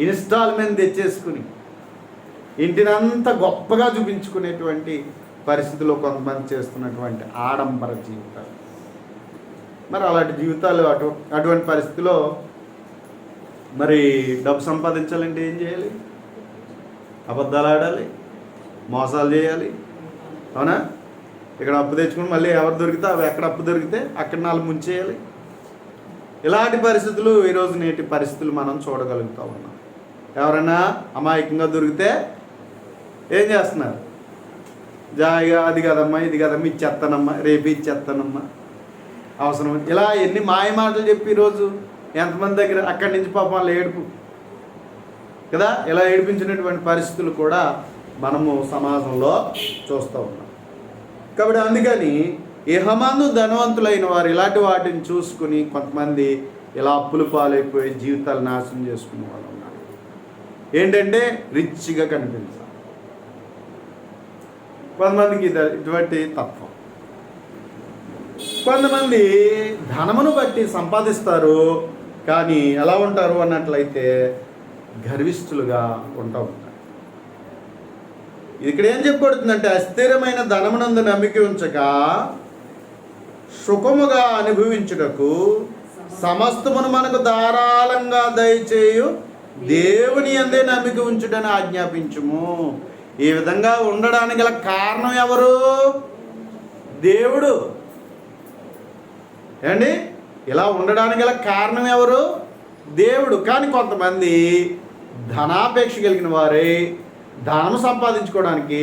ఇన్స్టాల్మెంట్ తెచ్చేసుకుని ఇంటినంతా గొప్పగా చూపించుకునేటువంటి పరిస్థితిలో కొంతమంది చేస్తున్నటువంటి ఆడంబర జీవితాలు. మరి అలాంటి జీవితాలు అటువంటి పరిస్థితిలో మరి డబ్బు సంపాదించాలంటే ఏం చేయాలి? అబద్ధాలు ఆడాలి, మోసాలు చేయాలి. అవునా? ఇక్కడ అప్పు తెచ్చుకుని మళ్ళీ ఎవరు దొరికితే ఎక్కడ అప్పు దొరికితే అక్కడ 4 ముంచేయాలి. ఇలాంటి పరిస్థితులు ఈరోజు నేటి పరిస్థితులు మనం చూడగలుగుతూ ఉన్నాం. ఎవరైనా అమాయకంగా దొరికితే ఏం చేస్తున్నారు? జాయిగా అది కదమ్మా ఇది కదమ్మా ఇచ్చేస్తానమ్మా రేపు ఇచ్చేస్తానమ్మా అవసరం ఇలా ఎన్ని మాయ మాటలు చెప్పి ఈరోజు ఎంతమంది దగ్గర అక్కడి నుంచి పాపం వాళ్ళు ఏడుపు కదా, ఇలా ఏడిపించినటువంటి పరిస్థితులు కూడా మనము సమాజంలో చూస్తూ ఉన్నాం. కాబట్టి అందుకని ఇహమందు ధనవంతులైన వారు ఇలాంటి వాటిని చూసుకుని కొంతమంది ఇలా అప్పులు పాలైపోయి జీవితాలు నాశనం చేసుకునే వాళ్ళు ఉన్నారు. ఏంటంటే రిచ్గా కనిపించాలి. కొంతమందికి ఇటువంటి తత్వం. కొంతమంది ధనమును బట్టి సంపాదిస్తారు, కానీ ఎలా ఉంటారు అన్నట్లయితే గర్విష్ఠులుగా ఉంటా ఉంటారు. ఇక్కడ ఏం చెప్పబడుతుందంటే అస్థిరమైన ధనమునందు నమ్మిక ఉంచక సుఖముగా అనుభవించుటకు సమస్తమును మనకు ధారాళంగా దయచేయు దేవుని అందే నమ్మిక ఉంచుటని ఆజ్ఞాపించుము. ఈ విధంగా ఉండడానికి గల కారణం ఎవరు? దేవుడు. ఏమండి, ఇలా ఉండడానికి గల కారణం ఎవరు? దేవుడు. కానీ కొంతమంది ధనాపేక్ష కలిగిన వారే ధనం సంపాదించుకోవడానికి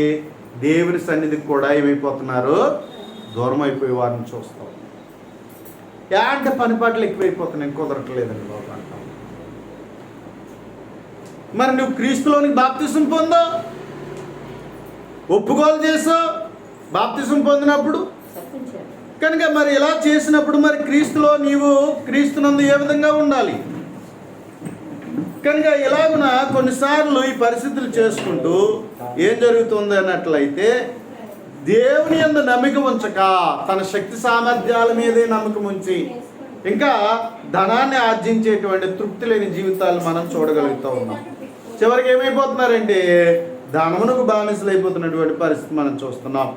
దేవుని సన్నిధికి కూడా ఏమైపోతున్నారు? దూరం అయిపోయే వారిని చూస్తాం. అంటే పని పాటలు ఎక్కువైపోతున్నాయి, కుదరట్లేదండి బాబు అంటాం. మరి నువ్వు క్రీస్తులోనికి బాప్తిసం పొందో, ఒప్పుకోలు చేసావు బాప్తిసం పొందినప్పుడు కనుక, మరి ఇలా చేసినప్పుడు మరి క్రీస్తులో నీవు క్రీస్తునందు ఏ విధంగా ఉండాలి? కనుక ఇలాగున కొన్నిసార్లు ఈ పరిస్థితులు చేసుకుంటూ ఏం జరుగుతుంది అన్నట్లయితే దేవుని యందు నమ్మిక ఉంచక తన శక్తి సామర్థ్యాల మీదే నమ్మకం ఉంచి ఇంకా ధనాన్ని ఆర్జించేటువంటి తృప్తి లేని జీవితాలు మనం చూడగలుగుతూ ఉన్నాం. చివరికి ఏమైపోతున్నారంటే ధనమునకు బానిసలు అయిపోతున్నటువంటి పరిస్థితి మనం చూస్తున్నాం.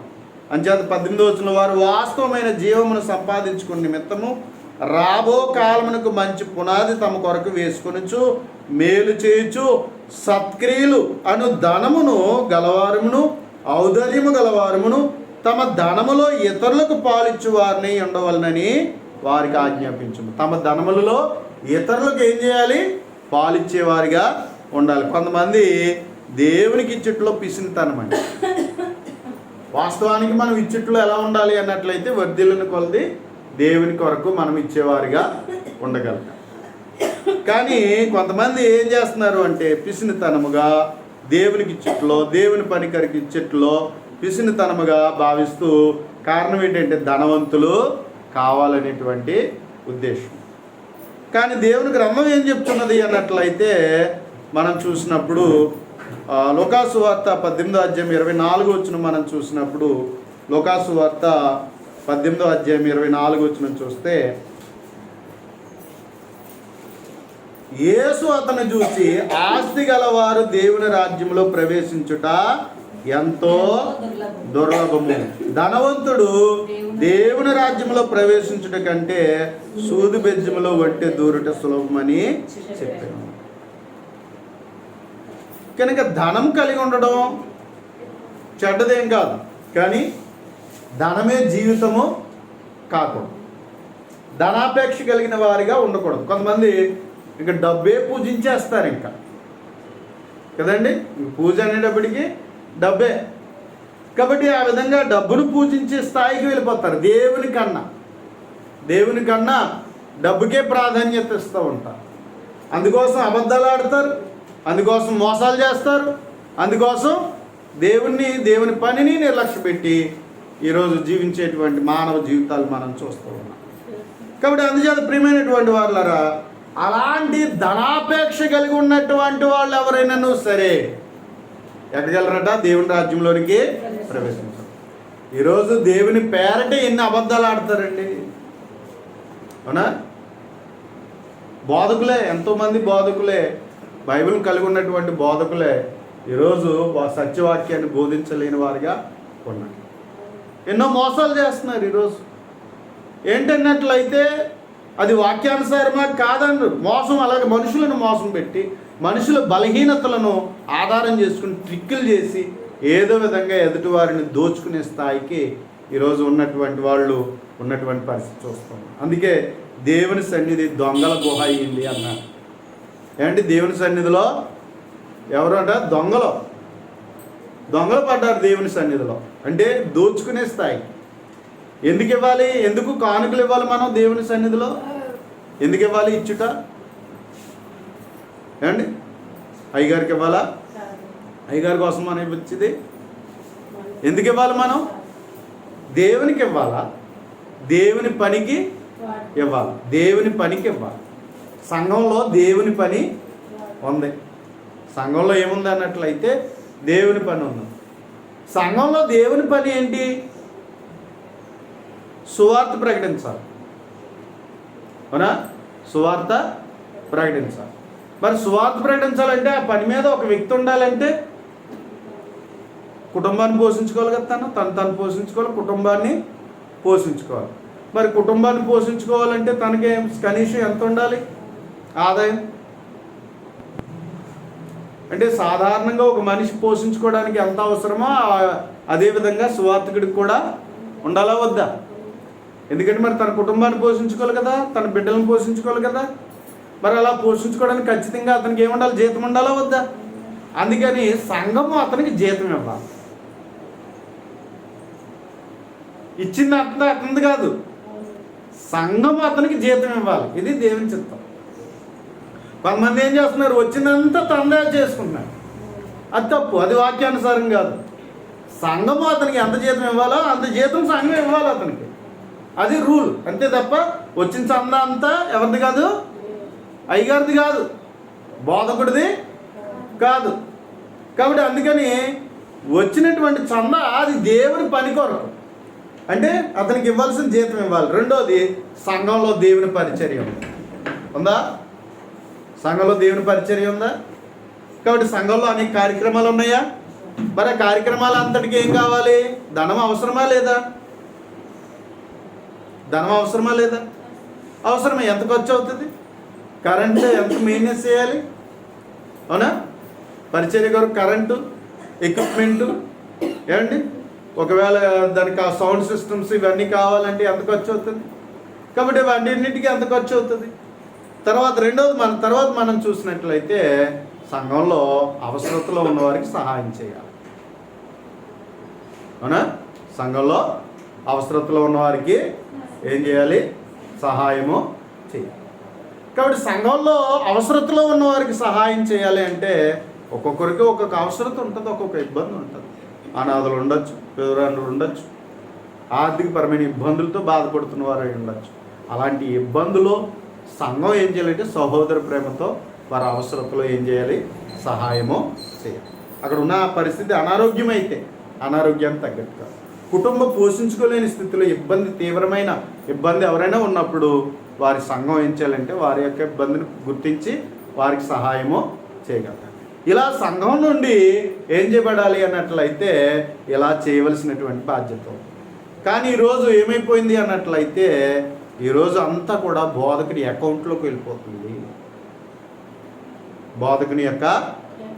అంచేత 18వ వచనంలో వారు వాస్తవమైన జీవమును సంపాదించుకున్న నిమిత్తము రాబో కాలమునకు మంచి పునాది తమ కొరకు వేసుకొనుచు మేలు చేయుచు సత్క్రియలు అను ధనమును గలవారమును ఔదార్యము గలవారమును తమ ధనములో ఇతరులకు పాలిచ్చు వారిని ఉండవలనని వారికి ఆజ్ఞాపించము. తమ ధనములలో ఇతరులకు ఏం చేయాలి? పాలిచ్చేవారిగా ఉండాలి. కొంతమంది దేవునికి ఇచ్చట్లో పిసినితనమండి. వాస్తవానికి మనం ఇచ్చట్లో ఎలా ఉండాలి అన్నట్లయితే వర్ధిల్లుని కొలది దేవుని కొరకు మనం ఇచ్చేవారిగా ఉండగలుగుతాం. కానీ కొంతమంది ఏం చేస్తున్నారు అంటే పిసినితనముగా దేవునికి ఇచ్చట్లో, దేవుని పనికరికి ఇచ్చట్లో పిసినితనముగా భావిస్తూ, కారణం ఏంటంటే ధనవంతులు కావాలనేటువంటి ఉద్దేశం. కానీ దేవుని గ్రంథం ఏం చెప్తున్నది అన్నట్లయితే మనం చూసినప్పుడు లూకాసు వార్త 18వ అధ్యాయం 24వ వచనం మనం చూసినప్పుడు, లూకాసు వార్త 18వ అధ్యాయం 24వ వచనం చూస్తే, యేసు అతను చూసి ఆస్తి గలవారు దేవుని రాజ్యంలో ప్రవేశించుట ఎంతో దుర్లభము, ధనవంతుడు దేవుని రాజ్యంలో ప్రవేశించుట కంటే సూది బెజ్జములో వట్టే దూరుట సులభమని చెప్పాను. కనుక ధనం కలిగి ఉండడం చెడ్డదేం కాదు, కానీ ధనమే జీవితము కాకూడదు. ధనాపేక్ష కలిగిన వారిగా ఉండకూడదు. కొంతమంది ఇంకా డబ్బే పూజించేస్తారు ఇంకా కదండి, పూజ అనేటప్పటికీ డబ్బే. కాబట్టి ఆ విధంగా డబ్బును పూజించే స్థాయికి వెళ్ళిపోతారు. దేవుని కన్నా డబ్బుకే ప్రాధాన్యత ఇస్తూ ఉంటారు. అందుకోసం అబద్ధాలు ఆడతారు, అందుకోసం మోసాలు చేస్తారు, అందుకోసం దేవుని పనిని నిర్లక్ష్య పెట్టి ఈరోజు జీవించేటువంటి మానవ జీవితాలు మనం చూస్తూ ఉన్నాం. కాబట్టి అందుచేత ప్రియమైనటువంటి వాళ్ళరా, అలాంటి ధనాపేక్ష కలిగి ఉన్నటువంటి వాళ్ళు ఎవరైనా సరే ఎక్కగలరట? దేవుని రాజ్యంలోనికి ప్రవేశించారు. ఈరోజు దేవుని పేరట ఎన్ని అబద్ధాలు ఆడతారండి, అవునా? బోధకులే, ఎంతోమంది బోధకులే, బైబిల్ కలిగి ఉన్నటువంటి బోధకులే ఈరోజు సత్యవాక్యాన్ని బోధించలేని వారిగా ఉన్నారు. ఎన్నో మోసాలు చేస్తున్నారు ఈరోజు. ఏంటన్నట్లయితే అది వాక్యానుసారమా కాదన్నారు. మోసం, అలాగే మనుషులను మోసం పెట్టి మనుషుల బలహీనతలను ఆధారం చేసుకుని ట్రిక్కులు చేసి ఏదో విధంగా ఎదుటివారిని దోచుకునే స్థాయికి ఈరోజు ఉన్నటువంటి వాళ్ళు ఉన్నటువంటి పరిస్థితి చూస్తాం. అందుకే దేవుని సన్నిధి దొంగల గుహ అయింది అన్నారు. ఏంటి? దేవుని సన్నిధిలో ఎవరంట? దొంగలు. దొంగలు పడ్డారు దేవుని సన్నిధిలో. అంటే దోచుకునే స్థాయి. ఎందుకు ఇవ్వాలి? ఎందుకు కానుకలు ఇవ్వాలి మనం దేవుని సన్నిధిలో? ఎందుకు ఇవ్వాలి ఇచ్చుట? ఏమండి? అయ్యగారికి ఇవ్వాలా? అయ్యగారి కోసం మనం ఇవ్వచ్చింది ఎందుకు ఇవ్వాలి? మనం దేవునికి ఇవ్వాలా? దేవుని పనికి ఇవ్వాలి. దేవుని పనికి ఇవ్వాలి. సంఘంలో దేవుని పని ఉంది. సంఘంలో ఏముంది అన్నట్లయితే దేవుని పని ఉంది. సంఘంలో దేవుని పని ఏంటి? సువార్త ప్రకటించాలి. అవునా? సువార్త ప్రకటించాలి. మరి సువార్త ప్రకటించాలంటే ఆ పని మీద ఒక వ్యక్తి ఉండాలంటే కుటుంబాన్ని పోషించుకోవాలి కదా. తను పోషించుకోవాలి, కుటుంబాన్ని పోషించుకోవాలి. మరి కుటుంబాన్ని పోషించుకోవాలంటే తనకి కనీసం ఎంత ఉండాలి ఆదాయం? అంటే సాధారణంగా ఒక మనిషి పోషించుకోవడానికి ఎంత అవసరమో అదేవిధంగా సువార్తికుడికి కూడా ఉండాలా వద్దా? ఎందుకంటే మరి తన కుటుంబాన్ని పోషించుకోవాలి కదా, తన బిడ్డలను పోషించుకోవాలి కదా. మరి అలా పోషించుకోవడానికి ఖచ్చితంగా అతనికి ఏముండాలి? జీతం ఉండాలా వద్దా? అందుకని సంఘము అతనికి జీతం ఇవ్వాలి. ఇచ్చింది అతనిది కాదు, సంఘము అతనికి జీతం ఇవ్వాలి. ఇది దేవుని చిత్తం. కొంతమంది ఏం చేస్తున్నారు? వచ్చినంత తందా చేసుకుంటున్నారు. అది తప్పు, అది వాక్యానుసారం కాదు. సంఘము అతనికి ఎంత జీతం ఇవ్వాలో అంత జీతం సంఘం ఇవ్వాలి అతనికి. అది రూల్, అంతే తప్ప వచ్చిన చందా అంతా ఎవరిది కాదు? అయ్యగారిది కాదు, బోధకుడిది కాదు. కాబట్టి అందుకని వచ్చినటువంటి చందా అది దేవుని పని కొరకు, అంటే అతనికి ఇవ్వాల్సిన జీతం ఇవ్వాలి. రెండోది, సంఘంలో దేవుని పరిచర్య ఉందా? సంఘంలో దేవుని పరిచర్య ఉందా? కాబట్టి సంఘంలో అనేక కార్యక్రమాలు ఉన్నాయా? మరి ఆ కార్యక్రమాలు అంతటికి ఏం కావాలి? ధనం అవసరమా లేదా? ధనం అవసరమా లేదా? అవసరమే. ఎంత ఖర్చు అవుతుంది? కరెంటు ఎంత మెయింటెనెన్స్ చేయాలి? అవునా? పరిచర్య కొరకు కరెంటు, ఎక్విప్మెంటు, ఏమండి? ఒకవేళ దానికి ఆ సౌండ్ సిస్టమ్స్ ఇవన్నీ కావాలంటే ఎంత ఖర్చు అవుతుంది? కాబట్టి వాటిన్నింటికి ఎంత ఖర్చు అవుతుంది? రెండోది మనం చూసినట్లయితే సంఘంలో అవసరతలో ఉన్నవారికి సహాయం చేయాలి. అవునా? సంఘంలో అవసరతలో ఉన్నవారికి ఏం చేయాలి? సహాయము చేయాలి. కాబట్టి సంఘంలో అవసరతలో ఉన్నవారికి సహాయం చేయాలి అంటే ఒక్కొక్కరికి ఒక్కొక్క అవసరత ఉంటుంది, ఒక్కొక్క ఇబ్బంది ఉంటుంది. అనాథలు ఉండొచ్చు, విధవరాండ్రులు ఉండొచ్చు, ఆర్థికపరమైన ఇబ్బందులతో బాధపడుతున్న వారు ఉండొచ్చు. అలాంటి ఇబ్బందులు సంఘం ఏం చేయాలంటే సహోదర ప్రేమతో వారి అవసరతలో ఏం చేయాలి? సహాయము చేయాలి. అక్కడ ఉన్న పరిస్థితి అనారోగ్యం అయితే అనారోగ్యాన్ని తగ్గట్టుగా, కుటుంబం పోషించుకోలేని స్థితిలో తీవ్రమైన ఇబ్బంది ఎవరైనా ఉన్నప్పుడు వారి సంఘం ఏం చేయాలంటే వారి యొక్క ఇబ్బందిని గుర్తించి వారికి సహాయము చేయగలరు. ఇలా సంఘం నుండి ఏం చేయబడాలి అన్నట్లయితే ఇలా చేయవలసినటువంటి బాధ్యత. కానీ ఈరోజు ఏమైపోయింది అన్నట్లయితే ఈరోజు అంతా కూడా బోధకుని అకౌంట్లోకి వెళ్ళిపోతుంది. బోధకుని యొక్క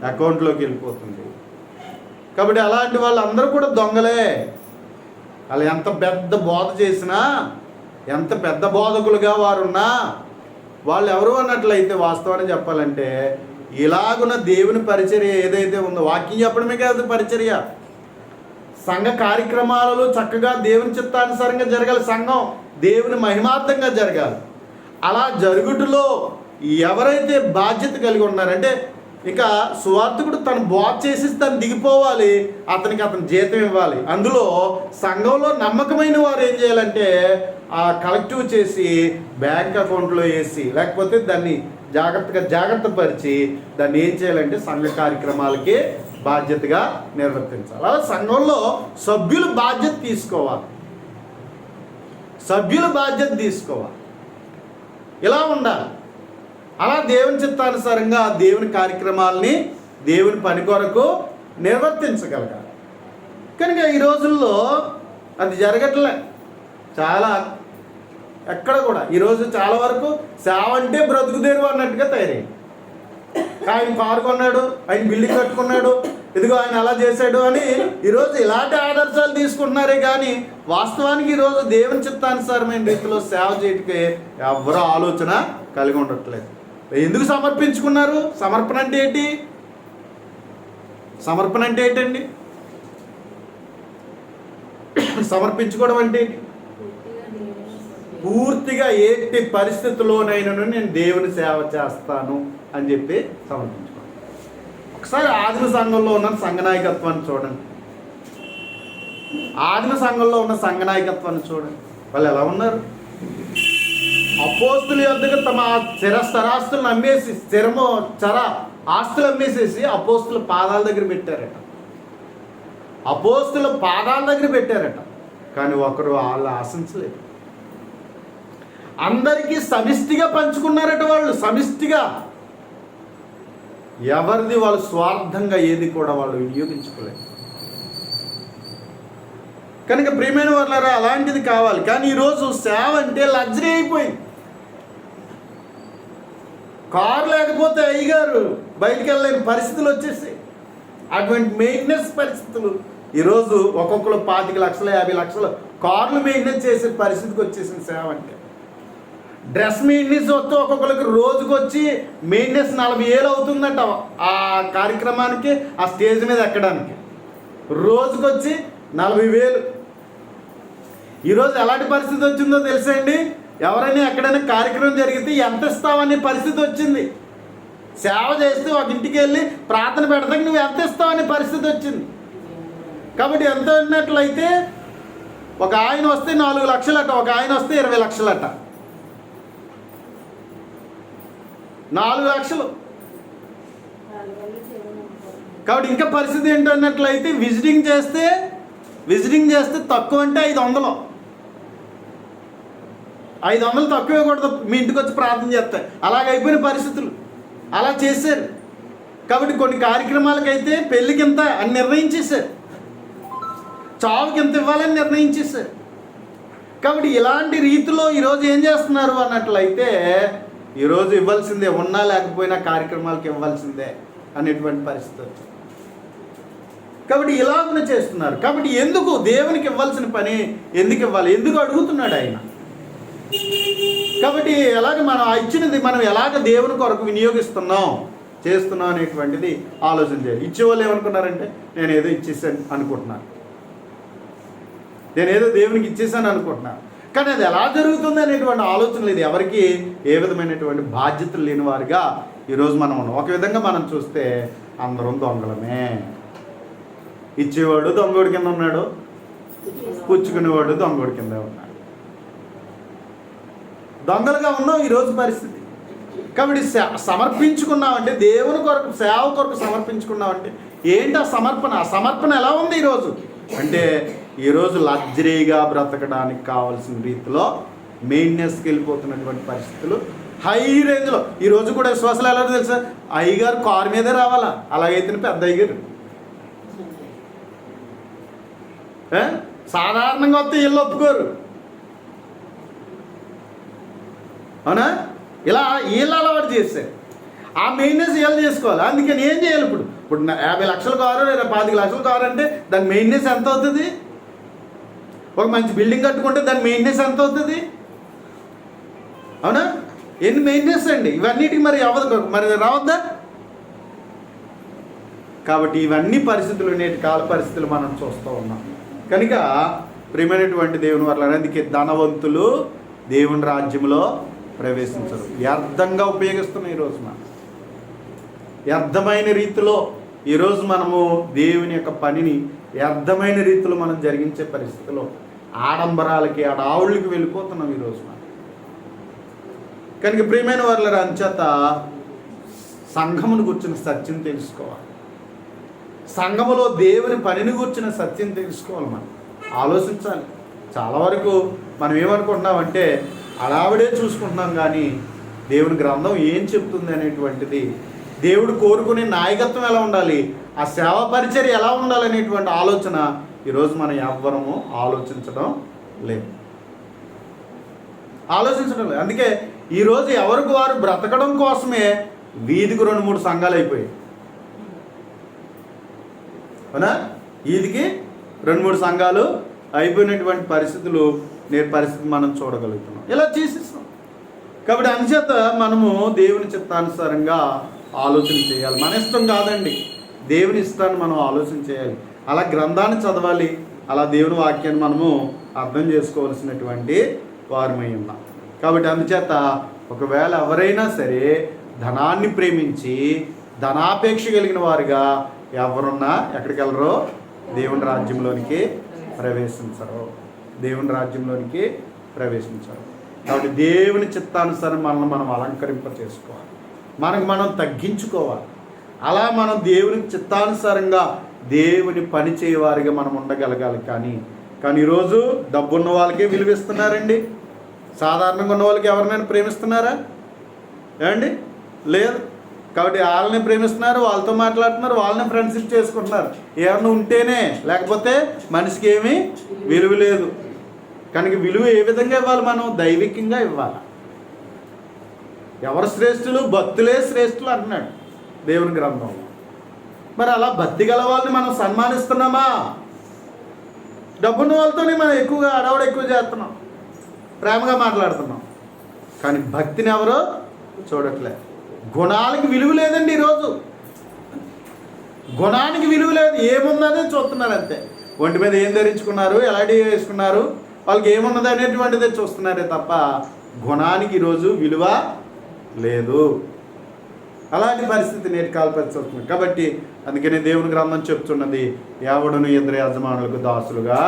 అకౌంట్లోకి వెళ్ళిపోతుంది. కాబట్టి అలాంటి వాళ్ళందరూ కూడా దొంగలే. వాళ్ళు ఎంత పెద్ద బోధ చేసినా, ఎంత పెద్ద బోధకులుగా వారున్నా వాళ్ళు ఎవరు అన్నట్లయితే వాస్తవాన్ని చెప్పాలంటే ఇలాగున్న దేవుని పరిచర్య ఏదైతే ఉందో, వాక్యం చెప్పడమే కాదు పరిచర్య, సంఘ కార్యక్రమాలలో చక్కగా దేవుని చిత్తానుసారంగా జరగాలి. సంఘం దేవుని మహిమార్థంగా జరగాలి. అలా జరుగుటలో ఎవరైతే బాధ్యత కలిగి ఉన్నారంటే ఇక సువార్తికుడు తను బోధ చేసి తను దిగిపోవాలి, అతనికి జీతం ఇవ్వాలి. అందులో సంఘంలో నమ్మకమైన వారు ఏం చేయాలంటే ఆ కలెక్టివ్ చేసి బ్యాంక్ అకౌంట్లో వేసి, లేకపోతే దాన్ని జాగ్రత్త పరిచి దాన్ని ఏం చేయాలంటే సంఘ కార్యక్రమాలకి బాధ్యతగా నిర్వర్తించాలి. అలా సంఘంలో సభ్యులు బాధ్యత తీసుకోవాలి. ఇలా ఉండాలి. అలా దేవుని చిత్తానుసారంగా దేవుని కార్యక్రమాలని దేవుని పని కొరకు నిర్వర్తించగలగాలి. కనుక ఈ రోజుల్లో అది జరగట్లే. చాలా ఎక్కడ కూడా ఈరోజు చాలా వరకు సేవ అంటే బ్రతుకుదేరు అన్నట్టుగా తయారైంది. ఆయన కారు కొన్నాడు, ఆయన బిల్డింగ్ కట్టుకున్నాడు, ఇదిగో ఆయన అలా చేశాడు అని ఈరోజు ఇలాంటి ఆదర్శాలు తీసుకుంటున్నారే కానీ వాస్తవానికి ఈరోజు దేవుని చిత్తానుసారమైన రీతిలో సేవ చేయడానికి ఎవరో ఆలోచన కలిగి ఉండట్లేదు. ఎందుకు సమర్పించుకున్నారు? సమర్పణ అంటే ఏంటండి? సమర్పించుకోవడం అంటే పూర్తిగా ఎట్టి పరిస్థితుల్లోనైనా నేను దేవుని సేవ చేస్తాను అని చెప్పి సమర్పించుకోండి. ఒకసారి ఆదిమ సంఘంలో ఉన్న సంఘనాయకత్వాన్ని చూడండి. ఆదిమ సంఘంలో ఉన్న సంఘనాయకత్వాన్ని చూడండి. వాళ్ళు ఎలా ఉన్నారు? అపోస్తుల యొద్దకు తమ స్థిరాస్తులను అమ్మేసి ఆస్తులు అమ్మేసేసి అపోస్తుల పాదాల దగ్గర పెట్టారట. అపోస్తుల పాదాల దగ్గర పెట్టారట. కానీ ఒకరు వాళ్ళు ఆశించలేదు. అందరికీ సమిష్టిగా పంచుకున్నారట. వాళ్ళు సమిష్టిగా, ఎవరిది వాళ్ళు స్వార్థంగా ఏది కూడా వాళ్ళు వినియోగించుకోలేదు. కనుక ప్రియమైన వాళ్ళారా, అలాంటిది కావాలి. కానీ ఈరోజు సేవ అంటే లగ్జరీ అయిపోయింది. కారు లేకపోతే అయ్యగారు బయటికి వెళ్ళలేని పరిస్థితులు వచ్చేసాయి. అటువంటి మెయింటెనెన్స్ పరిస్థితులు ఈరోజు ఒక్కొక్కరు 25 లక్షలు 50 లక్షలు కార్లు మెయింటెనెన్స్ చేసే పరిస్థితికి వచ్చేసింది సేవ అంటే. డ్రెస్ మెయింటెనెన్స్ వస్తే ఒక్కొక్కరికి రోజుకి వచ్చి మెయింటెనెన్స్ 40,000 అవుతుందంట. ఆ కార్యక్రమానికి, ఆ స్టేజ్ మీద ఎక్కడానికి రోజుకి వచ్చి 40,000. ఈరోజు ఎలాంటి పరిస్థితి వచ్చిందో తెలుసా అండి? ఎవరైనా ఎక్కడైనా కార్యక్రమం జరిగితే ఎంత ఇస్తావనే పరిస్థితి వచ్చింది. సేవ చేస్తే ఒక ఇంటికి వెళ్ళి ప్రార్థన పెడతాక నువ్వు ఎంత ఇస్తావనే పరిస్థితి వచ్చింది. కాబట్టి ఎంత ఉన్నట్లయితే ఒక ఆయన వస్తే 4 లక్షలట, ఒక ఆయన వస్తే 20 లక్షలట. 4 లక్షలు. కాబట్టి ఇంకా పరిస్థితి ఏంటన్నట్లయితే విజిటింగ్ చేస్తే తక్కువ అంటే 500. 500 తక్కువ ఇవ్వకూడదు. మీ ఇంటికి వచ్చి ప్రార్థన చేస్తాయి. అలాగైపోయిన పరిస్థితులు అలా చేశారు. కాబట్టి కొన్ని కార్యక్రమాలకైతే పెళ్ళికి ఇంత అని నిర్ణయించేశారు, చావుకి ఎంత ఇవ్వాలని నిర్ణయించేశారు. కాబట్టి ఇలాంటి రీతిలో ఈరోజు ఏం చేస్తున్నారు అన్నట్లయితే ఈరోజు ఇవ్వాల్సిందే, ఉన్నా లేకపోయినా కార్యక్రమాలకు ఇవ్వాల్సిందే అనేటువంటి పరిస్థితి వచ్చింది. కాబట్టి ఇలాగనే చేస్తున్నారు. కాబట్టి ఎందుకు దేవునికి ఇవ్వాల్సిన పని ఎందుకు ఇవ్వాలి? ఎందుకు అడుగుతున్నాడు ఆయన? కాబట్టి ఎలాగ మనం ఇచ్చినది మనం ఎలాగ దేవుని కొరకు చేస్తున్నాం అనేటువంటిది ఆలోచన చేయాలి. ఇచ్చేవాళ్ళు ఏమనుకున్నారంటే నేను ఏదో ఇచ్చేసాను అనుకుంటున్నాను, నేను ఏదో దేవునికి ఇచ్చేసాను అనుకుంటున్నాను. కానీ అది ఎలా జరుగుతుంది అనేటువంటి ఆలోచన లేదు. ఎవరికి ఏ విధమైనటువంటి బాధ్యతలు లేని వారిగా ఈరోజు మనం ఉన్నాం. ఒక విధంగా మనం చూస్తే అందరం దొంగలమే. ఇచ్చేవాడు దొంగోడి కింద ఉన్నాడు, పుచ్చుకునేవాడు దొంగోడి కింద ఉన్నాడు. దొంగలుగా ఉన్నాం ఈరోజు పరిస్థితి. కాబట్టి సమర్పించుకున్నామంటే దేవుని కొరకు, సేవ కొరకు సమర్పించుకున్నామంటే ఏంటి ఆ సమర్పణ? ఆ సమర్పణ ఎలా ఉంది ఈరోజు అంటే ఈరోజు లగ్జరీగా బ్రతకడానికి కావాల్సిన రీతిలో మెయింటెనెన్స్కి వెళ్ళిపోతున్నటువంటి పరిస్థితులు హై రేంజ్లో. ఈరోజు కూడా విశ్వాసాలు ఎలా తెలుసా? అయ్యగారు కారు మీదే రావాలా, అలాగైతే పెద్ద అయ్యగారు సాధారణంగా వస్తే వీళ్ళు ఒప్పుకోరు. అవునా? ఇలా వీళ్ళు అలవాటు చేస్తారు. ఆ మెయింటెనెన్స్ వీళ్ళు చేసుకోవాలి. అందుకని ఏం చేయాలి? ఇప్పుడు 50 లక్షల కారు, 25 లక్షల కారు అంటే దాని మెయింటెనెన్స్ ఎంత అవుతుంది? ఒక మంచి బిల్డింగ్ కట్టుకుంటే దాని మెయింటెనెన్స్ ఎంత అవుతుంది? అవునా? ఎన్ని మెయింటెనెన్స్ అండి ఇవన్నిటికి. మరి అవ్వదు, మరి రావద్దా? కాబట్టి ఇవన్నీ పరిస్థితులు, నేటి కాల పరిస్థితులు మనం చూస్తూ ఉన్నాం. కనుక ప్రియమైనటువంటి దేవుని వల్ల అందుకే ధనవంతులు దేవుని రాజ్యంలో ప్రవేశించరు. వ్యర్థంగా ఉపయోగిస్తున్నాం ఈరోజు. మనం వ్యర్థమైన రీతిలో ఈరోజు మనము దేవుని యొక్క పనిని వ్యర్థమైన రీతిలో మనం జరిగించే పరిస్థితిలో ఆడంబరాలకి, ఆడావుళ్ళకి వెళ్ళిపోతున్నాం ఈరోజు మనం. కనుక ప్రియమైన వాళ్ళ అంచేత సంఘమును కూర్చున్న సత్యం తెలుసుకోవాలి. సంఘములో దేవుని పనిని కూర్చున్న సత్యం తెలుసుకోవాలి. మనం ఆలోచించాలి. చాలా వరకు మనం ఏమనుకుంటున్నామంటే అడావిడే చూసుకుంటున్నాం, కానీ దేవుని గ్రంథం ఏం చెప్తుంది అనేటువంటిది, దేవుడు కోరుకునే నాయకత్వం ఎలా ఉండాలి, ఆ సేవా పరిచర్య ఎలా ఉండాలి అనేటువంటి ఆలోచన ఈరోజు మనం ఎవ్వరము ఆలోచించడం లేదు. అందుకే ఈరోజు ఎవరికి వారు బ్రతకడం కోసమే వీధికి 2-3 సంఘాలు అయిపోయాయి. అవునా? వీధికి 2-3 సంఘాలు అయిపోయినటువంటి పరిస్థితులు పరిస్థితి మనం చూడగలుగుతున్నాం. ఇలా చేసేస్తాం. కాబట్టి అందుచేత మనము దేవుని చిత్తానుసారంగా ఆలోచన చేయాలి. మన ఇష్టం కాదండి, దేవుని ఇష్టాన్ని మనం ఆలోచన చేయాలి. అలా గ్రంథాన్ని చదవాలి, అలా దేవుని వాక్యాన్ని మనము అర్థం చేసుకోవాల్సినటువంటి వారమై ఉన్నాం. కాబట్టి అందుచేత ఒకవేళ ఎవరైనా సరే ధనాన్ని ప్రేమించి ధనాపేక్ష కలిగిన వారుగా ఎవరున్నా ఎక్కడికి వెళ్ళరో దేవుని రాజ్యంలోనికి ప్రవేశించరు. దేవుని రాజ్యంలోనికి ప్రవేశించరు. కాబట్టి దేవుని చిత్తానుసారం మనల్ని మనం అలంకరింప చేసుకోవాలి, మనకు మనం తగ్గించుకోవాలి. అలా మనం దేవుని చిత్తానుసారంగా దేవుని పని చేయవారిగా మనం ఉండగలగాలి. కానీ ఈరోజు డబ్బున్న వాళ్ళకే విలువిస్తున్నారండి. సాధారణంగా ఉన్న వాళ్ళకి ఎవరినైనా ప్రేమిస్తున్నారా ఏమండి? లేదు. కాబట్టి వాళ్ళని ప్రేమిస్తున్నారు, వాళ్ళతో మాట్లాడుతున్నారు, వాళ్ళని ఫ్రెండ్షిప్ చేసుకుంటున్నారు. ఏమన్నా ఉంటేనే, లేకపోతే మనిషికి ఏమీ విలువ లేదు. కనుక విలువ ఏ విధంగా ఇవ్వాలి? మనం దైవికంగా ఇవ్వాలి. ఎవరు శ్రేష్ఠులు? భక్తులే శ్రేష్ఠులు అంటున్నాడు దేవుని గ్రంథంలో. మరి అలా భక్తి గల వాళ్ళని మనం సన్మానిస్తున్నామా? డబ్బున్న వాళ్ళతోనే మనం ఎక్కువగా అడవడ ఎక్కువ చేస్తున్నాం, ప్రేమగా మాట్లాడుతున్నాం. కానీ భక్తిని ఎవరో చూడట్లే. గుణాలకి విలువ లేదండి. ఈరోజు గుణానికి విలువ లేదు. ఏమున్నదే చూస్తున్నారు అంతే. ఒంటి మీద ఏం ధరించుకున్నారు, ఎలాంటి వేసుకున్నారు, వాళ్ళకి ఏమున్నది అనేటువంటిదే చూస్తున్నారే తప్ప గుణానికి ఈరోజు విలువ లేదు. అలాంటి పరిస్థితి నేటి కాల పరిస్థితి. కాబట్టి అందుకనే దేవుని గ్రంథం చెప్తున్నది, ఎవడును ఇద్దరు యజమానులకు దాసులుగా,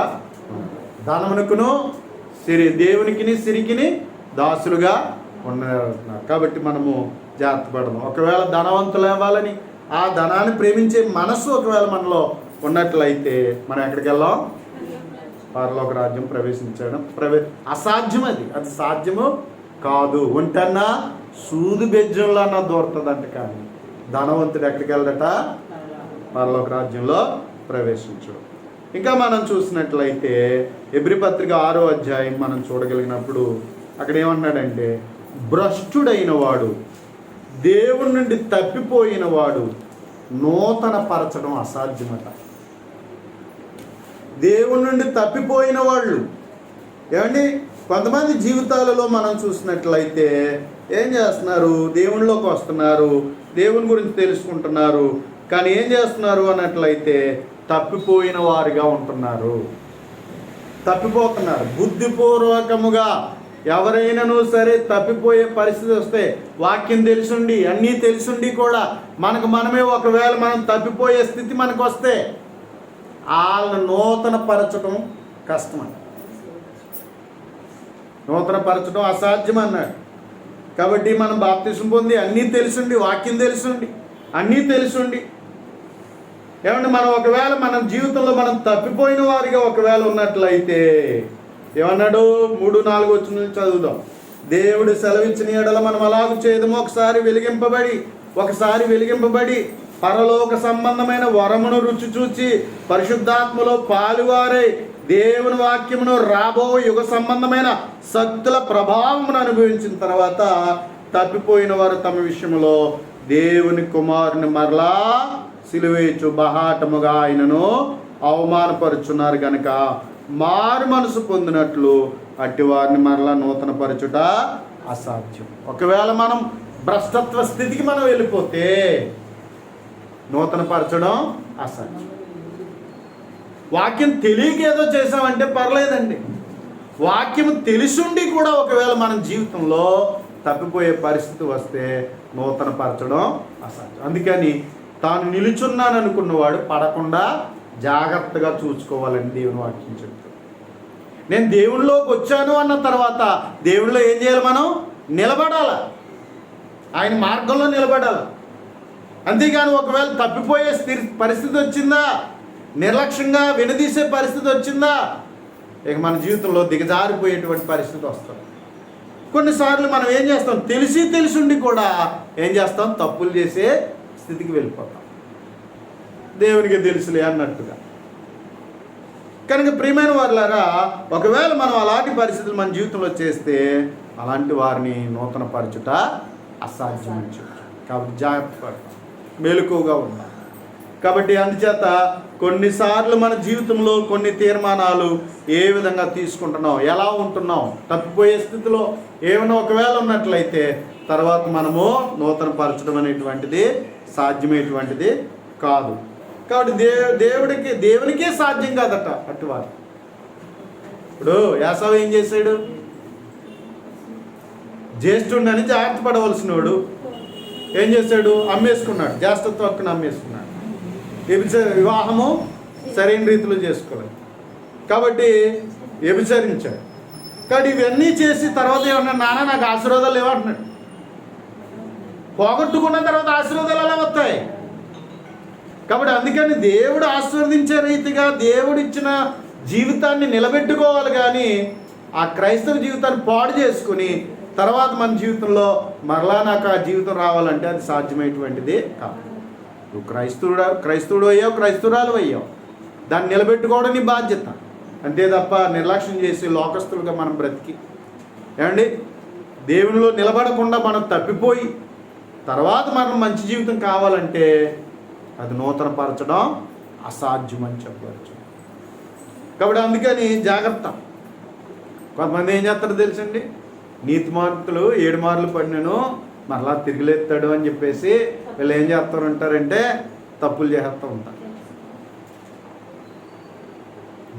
ధనమునకును దేవునికిని సిరికిని దాసులుగా ఉన్నారు. కాబట్టి మనము జాగ్రత్త పడదాం. ఒకవేళ ధనవంతులు అవ్వాలని ఆ ధనాన్ని ప్రేమించే మనస్సు ఒకవేళ మనలో ఉన్నట్లయితే మనం ఎక్కడికి వెళ్ళాం? పరలోక రాజ్యం ప్రవేశించడం అసాధ్యం. అది సాధ్యము కాదు. ఒంటన్నా సూదు బెజ్జంలో అన్న దూరుతుందంట. కానీ ధనవంతుడు ఎక్కడికి వెళ్ళడట? పరలోక రాజ్యంలో ప్రవేశించడు. ఇంకా మనం చూసినట్లయితే హెబ్రీ పత్రిక 6వ అధ్యాయం మనం చూడగలిగినప్పుడు అక్కడ ఏమన్నాడంటే, భ్రష్టుడైన వాడు, దేవుని నుండి తప్పిపోయిన వాడు నూతన పరచడం అసాధ్యమట. దేవుని నుండి తప్పిపోయిన వాళ్ళు ఏమండి, కొంతమంది జీవితాలలో మనం చూసినట్లయితే ఏం చేస్తున్నారు? దేవునిలోకి వస్తున్నారు, దేవుని గురించి తెలుసుకుంటున్నారు, కానీ ఏం చేస్తున్నారు అన్నట్లయితే తప్పిపోయిన వారిగా ఉంటున్నారు, తప్పిపోతున్నారు. బుద్ధిపూర్వకముగా ఎవరైనాను సరే తప్పిపోయే పరిస్థితి వస్తే, వాక్యం తెలుసుండి అన్నీ తెలుసుండి కూడా మనమే ఒకవేళ మనం తప్పిపోయే స్థితి మనకు వస్తే వాళ్ళని నూతన పరచడం కష్టం, నూతన పరచడం అసాధ్యం అన్నాడు. కాబట్టి మనం బాప్తిసం పొంది అన్నీ తెలుసుండి, వాక్యం తెలుసుండి అన్నీ తెలుసుండి ఏమంటే మనం ఒకవేళ మన జీవితంలో మనం తప్పిపోయిన వారిగా ఒకవేళ ఉన్నట్లయితే ఏమన్నాడు? 3-4 వచనం చదువుదాం. దేవుడు సెలవించిన ఎడల మనం అలాగ చేయదము, ఒకసారి వెలిగింపబడి పరలోక సంబంధమైన వరమును రుచి చూచి పరిశుద్ధాత్మలో పాలువారై దేవుని వాక్యమును రాబో యుగ సంబంధమైన శక్తుల ప్రభావమును అనుభవించిన తర్వాత తప్పిపోయిన వారు తమ విషయంలో దేవుని కుమారుని మరలా సిలువేయచ్చు బహాటముగా ఆయనను అవమానపరుచున్నారు గనక మారు మనసు పొందినట్లు అట్టి వారిని మరలా నూతన పరచుట అసాధ్యం. ఒకవేళ మనం భ్రష్టత్వ స్థితికి మనం వెళ్ళిపోతే నూతన పరచడం అసాధ్యం. వాక్యం తెలియక ఏదో చేసామంటే పర్లేదండి. వాక్యం తెలిసుండి కూడా ఒకవేళ మన జీవితంలో తప్పిపోయే పరిస్థితి వస్తే నూతన పరచడం అసాధ్యం. అందుకని తాను నిలుచున్నాను అనుకున్నవాడు పడకుండా జాగ్రత్తగా చూసుకోవాలని దేవుని వాక్యం చెప్తాడు. నేను దేవునిలోకి వచ్చాను అన్న తర్వాత దేవునిలో ఏం చేయాలి? మనం నిలబడాలి, ఆయన మార్గంలో నిలబడాలి. అంతేగాని ఒకవేళ తప్పిపోయే పరిస్థితి వచ్చిందా, నిర్లక్ష్యంగా వినదీసే పరిస్థితి వచ్చిందా, ఇక మన జీవితంలో దిగజారిపోయేటువంటి పరిస్థితి వస్తుంది. కొన్నిసార్లు మనం ఏం చేస్తాం? తెలిసి కూడా ఏం చేస్తాం? తప్పులు చేసే స్థితికి వెళ్ళిపోతాం, దేవునికి తెలుసులే అన్నట్టుగా. కనుక ప్రియమైన వారులారా, ఒకవేళ మనం అలాంటి పరిస్థితులు మన జీవితంలో చేస్తే అలాంటి వారిని నూతన పరచుట అసాధ్యం అని చెప్పారు. కాబట్టి జాగ్రత్త పడతాం, మెలకువగా ఉన్నాం. కాబట్టి అందుచేత కొన్నిసార్లు మన జీవితంలో కొన్ని తీర్మానాలు ఏ విధంగా తీసుకుంటున్నాం, ఎలా ఉంటున్నాం, తప్పిపోయే స్థితిలో ఏమైనా ఒకవేళ ఉన్నట్లయితే తర్వాత మనము నూతన పరచడం అనేటువంటిది సాధ్యమైనటువంటిది కాదు. కాబట్టి దేవునికే సాధ్యం కాదట అటువారు. ఇప్పుడు యాసావు ఏం చేశాడు? జ్యేష్ఠుడిని జాగ్రత్త పడవలసినోడు ఏం చేశాడు? అమ్మేసుకున్నాడు, జ్యేష్ఠత్వ హక్కును అమ్మేసుకున్నాడు. వివాహము సరైన రీతిలో చేసుకోలేదు కాబట్టి వ్యభిచరించాడు. కాబట్టి ఇవన్నీ చేసి తర్వాత ఏమన్నా, నాన్న నాకు ఆశీర్వాదాలు లేవంటున్నాడు. పోగొట్టుకున్న తర్వాత ఆశీర్వాదాలు ఎలా వస్తాయి? కాబట్టి అందుకని దేవుడు ఆశీర్వదించే రీతిగా దేవుడు ఇచ్చిన జీవితాన్ని నిలబెట్టుకోవాలి. కానీ ఆ క్రైస్తవ జీవితాన్ని పాడు చేసుకుని తర్వాత మన జీవితంలో మరలా నాకు ఆ జీవితం రావాలంటే అది సాధ్యమైనటువంటిది కాదు. నువ్వు క్రైస్తవుడు అయ్యావు, క్రైస్తవురాలు అయ్యావు, దాన్ని నిలబెట్టుకోవడం నీ బాధ్యత. అంతే తప్ప నిర్లక్ష్యం చేసి లోకస్తులుగా మనం బ్రతికి ఏమండి దేవునిలో నిలబడకుండా మనం తప్పిపోయి తర్వాత మనం మంచి జీవితం కావాలంటే అది నూతనపరచడం అసాధ్యం అని చెప్పవచ్చు. కాబట్టి అందుకని జాగ్రత్త. కొంతమంది ఏం చేస్తారో తెలుసండి, నీతిమంతులు 7 మార్లు పడినను మరలా తిరిగిలేస్తాడు అని చెప్పేసి వీళ్ళు ఏం చేస్తారు ఉంటారంటే తప్పులు చేస్తూ ఉంటారు.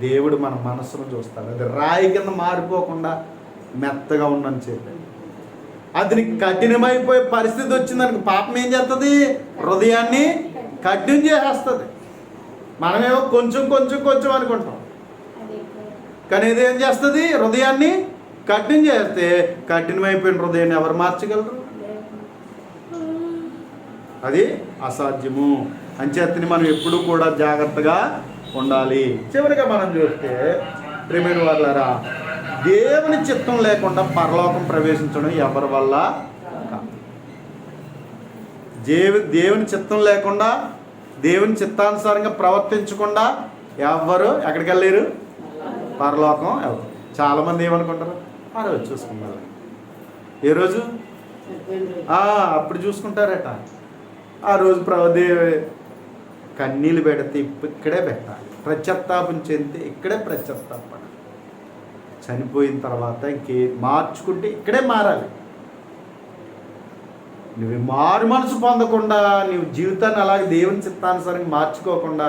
దేవుడు మన మనసును చూస్తాడు. అది రాయి కింద మారిపోకుండా మెత్తగా ఉండని చెప్పి అది నీకు కఠినమైపోయే పరిస్థితి వచ్చిందనుకో పాపం ఏం చేస్తుంది? హృదయాన్ని కఠినం చేసేస్తుంది. మనమేమో కొంచెం కొంచెం కొంచెం అనుకుంటాం, కానీ ఇది ఏం చేస్తుంది? హృదయాన్ని కఠినం చేస్తే కఠినమైపోయిన హృదయాన్ని ఎవరు మార్చగలరు? అది అసాధ్యము. అంచేతని మనం ఎప్పుడూ కూడా జాగ్రత్తగా ఉండాలి. చివరిగా మనం చూస్తే ప్రియమైన వారులారా, దేవుని చిత్తం లేకుండా పరలోకం ప్రవేశించడం ఎవరి వల్ల కాదు. దేవుని చిత్తం లేకుండా, దేవుని చిత్తానుసారంగా ప్రవర్తించకుండా ఎవరు ఎక్కడికి వెళ్ళలేరు? పరలోకం ఎవరు? చాలామంది ఏమనుకుంటారు, ఆ రోజు చూసుకుంటారు. ఏ రోజు? అప్పుడు చూసుకుంటారట. ఆ రోజు కన్నీళ్ళు పెడితే ఇక్కడే పెట్టాలి, ప్రత్యత్తాపం చెందితే ఇక్కడే ప్రత్యత్తాపడ, చనిపోయిన తర్వాత ఇంకే మార్చుకుంటే ఇక్కడే మారాలి. నువ్వు మారు మనసు పొందకుండా నువ్వు జీవితాన్ని అలాగే దేవుని చిత్తానుసారంగా మార్చుకోకుండా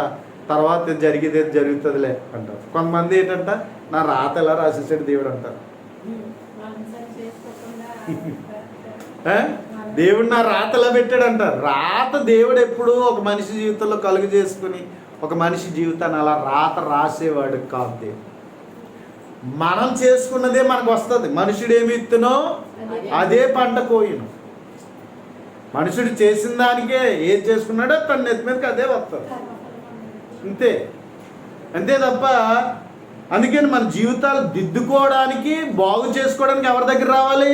తర్వాత జరిగేది జరుగుతుందిలే అంటారు. కొంతమంది ఏంటంట, నా రాత ఎలా రాసేసాడు దేవుడు అంటారు. దేవుడు నా రాత ఎలా పెట్టాడు అంటారు. రాత దేవుడు ఎప్పుడు ఒక మనిషి జీవితంలో కలుగు చేసుకుని ఒక మనిషి జీవితాన్ని అలా రాత రాసేవాడు కాదు. దేవుడు మనం చేసుకున్నదే మనకు వస్తుంది. మనుషుడు ఏమి ఇత్తునో అదే పంట కోయును. మనుషుడు చేసిన దానికే ఏం చేసుకున్నాడో తన నెత్తి మీదకి అదే వస్తుంది, అంతే. అంతే తప్ప అందుకని మన జీవితాలు దిద్దుకోవడానికి, బాగు చేసుకోవడానికి ఎవరి దగ్గర రావాలి?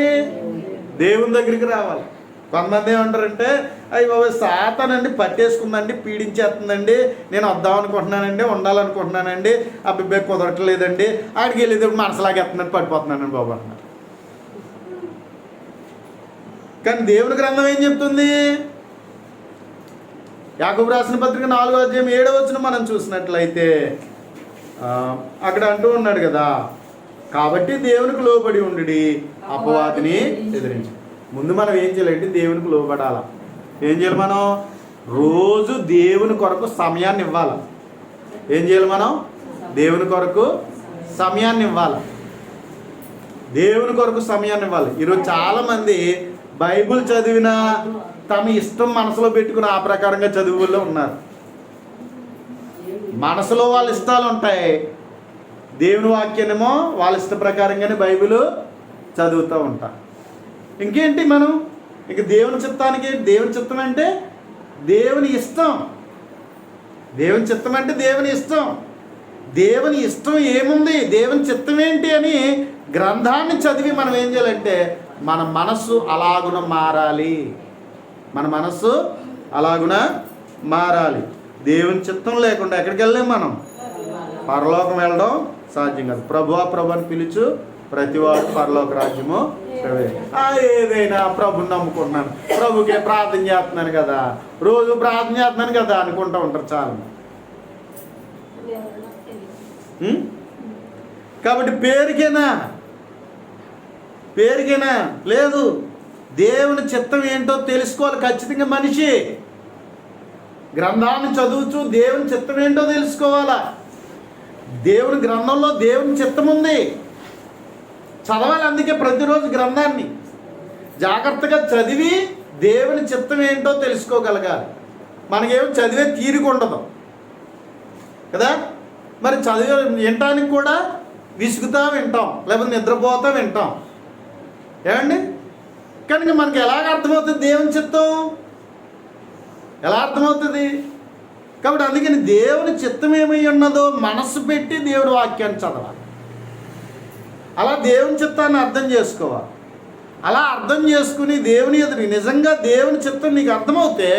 దేవుని దగ్గరికి రావాలి. కొంతమంది ఏమంటారంటే, అయ్యి బాబు సాతానండి పట్టేసుకుందండి, పీడించేస్తుందండి, నేను వద్దాం అనుకుంటున్నానండి, ఉండాలనుకుంటున్నానండి, అబ్బాయి కుదరట్లేదండి, ఆడికి వెళ్ళేటప్పుడు మనసులాగెత్తుందని పడిపోతున్నానండి బాబు అంటున్నారు. కానీ దేవుని గ్రంథం ఏం చెప్తుంది? యాకోబు రాసిన పత్రిక 4వ అధ్యాయం 7వ వచనం మనం చూసినట్లయితే అక్కడ అంటూ ఉన్నాడు కదా, కాబట్టి దేవునికి లోబడి ఉండి అపవాదిని ఎదిరించి. ముందు మనం ఏం చేయాలంటే దేవునికి లోబడాల. ఏం చేయాలి? మనం రోజు దేవుని కొరకు సమయాన్ని ఇవ్వాలి. ఏం చేయాలి? మనం దేవుని కొరకు సమయాన్ని ఇవ్వాలి. దేవుని కొరకు సమయాన్ని ఇవ్వాలి. ఈరోజు చాలామంది బైబిల్ చదివినా తమ ఇష్టం మనసులో పెట్టుకుని ఆ ప్రకారంగా చదువుల్లో ఉన్నారు. మనసులో వాళ్ళ ఇష్టాలు ఉంటాయి, దేవుని వాక్యానేమో వాళ్ళ ఇష్ట ప్రకారంగానే బైబిల్ చదువుతూ ఉంటారు. ఇంకేంటి మనం ఇంక దేవుని చిత్తానికి, దేవుని చిత్తం అంటే దేవుని ఇష్టం. దేవుని చిత్తం అంటే దేవుని ఇష్టం. దేవుని ఇష్టం ఏముంది, దేవుని చిత్తం ఏంటి అని గ్రంథాన్ని చదివి మనం ఏం చేయాలంటే మన మనస్సు అలాగున మారాలి. మన మనస్సు అలాగున మారాలి. దేవుని చిత్తం లేకుండా ఎక్కడికి వెళ్ళలేం మనం? పరలోకం వెళ్ళడం సాధ్యం కాదు. ప్రభు అని పిలుచు ప్రతివాడు పరలోక రాజ్యము ఏదైనా ప్రభుని నమ్ముకుంటున్నాను, ప్రభుకే ప్రార్థన చేస్తున్నాను కదా, రోజు ప్రార్థన చేస్తున్నాను కదా అనుకుంటూ ఉంటారు చాలా. కాబట్టి పేరుకేనా లేదు. దేవుని చిత్తం ఏంటో తెలుసుకోవాలి ఖచ్చితంగా మనిషి. గ్రంథాన్ని చదువుచు దేవుని చిత్తం ఏంటో తెలుసుకోవాలా. దేవుని గ్రంథంలో దేవుని చిత్తం ఉంది, చదవాలి. అందుకే ప్రతిరోజు గ్రంథాన్ని జాగ్రత్తగా చదివి దేవుని చిత్తం ఏంటో తెలుసుకోగలగాలి. మనకేమో చదివే తీరిక ఉండదు కదా. మరి చదివే వినటానికి కూడా విసుగుతా వింటాం, లేకపోతే నిద్రపోతా వింటాం. ఏమండి? కనుక మనకి ఎలాగ అర్థమవుతుంది దేవుని చిత్తం? ఎలా అర్థమవుతుంది? కాబట్టి అందుకని దేవుని చిత్తం ఏమై ఉన్నదో మనసు పెట్టి దేవుని వాక్యాన్ని చదవాలి. అలా దేవుని చిత్తాన్ని అర్థం చేసుకోవాలి. అలా అర్థం చేసుకుని దేవుని ఎదురు నిజంగా దేవుని చిత్తం నీకు అర్థమవుతే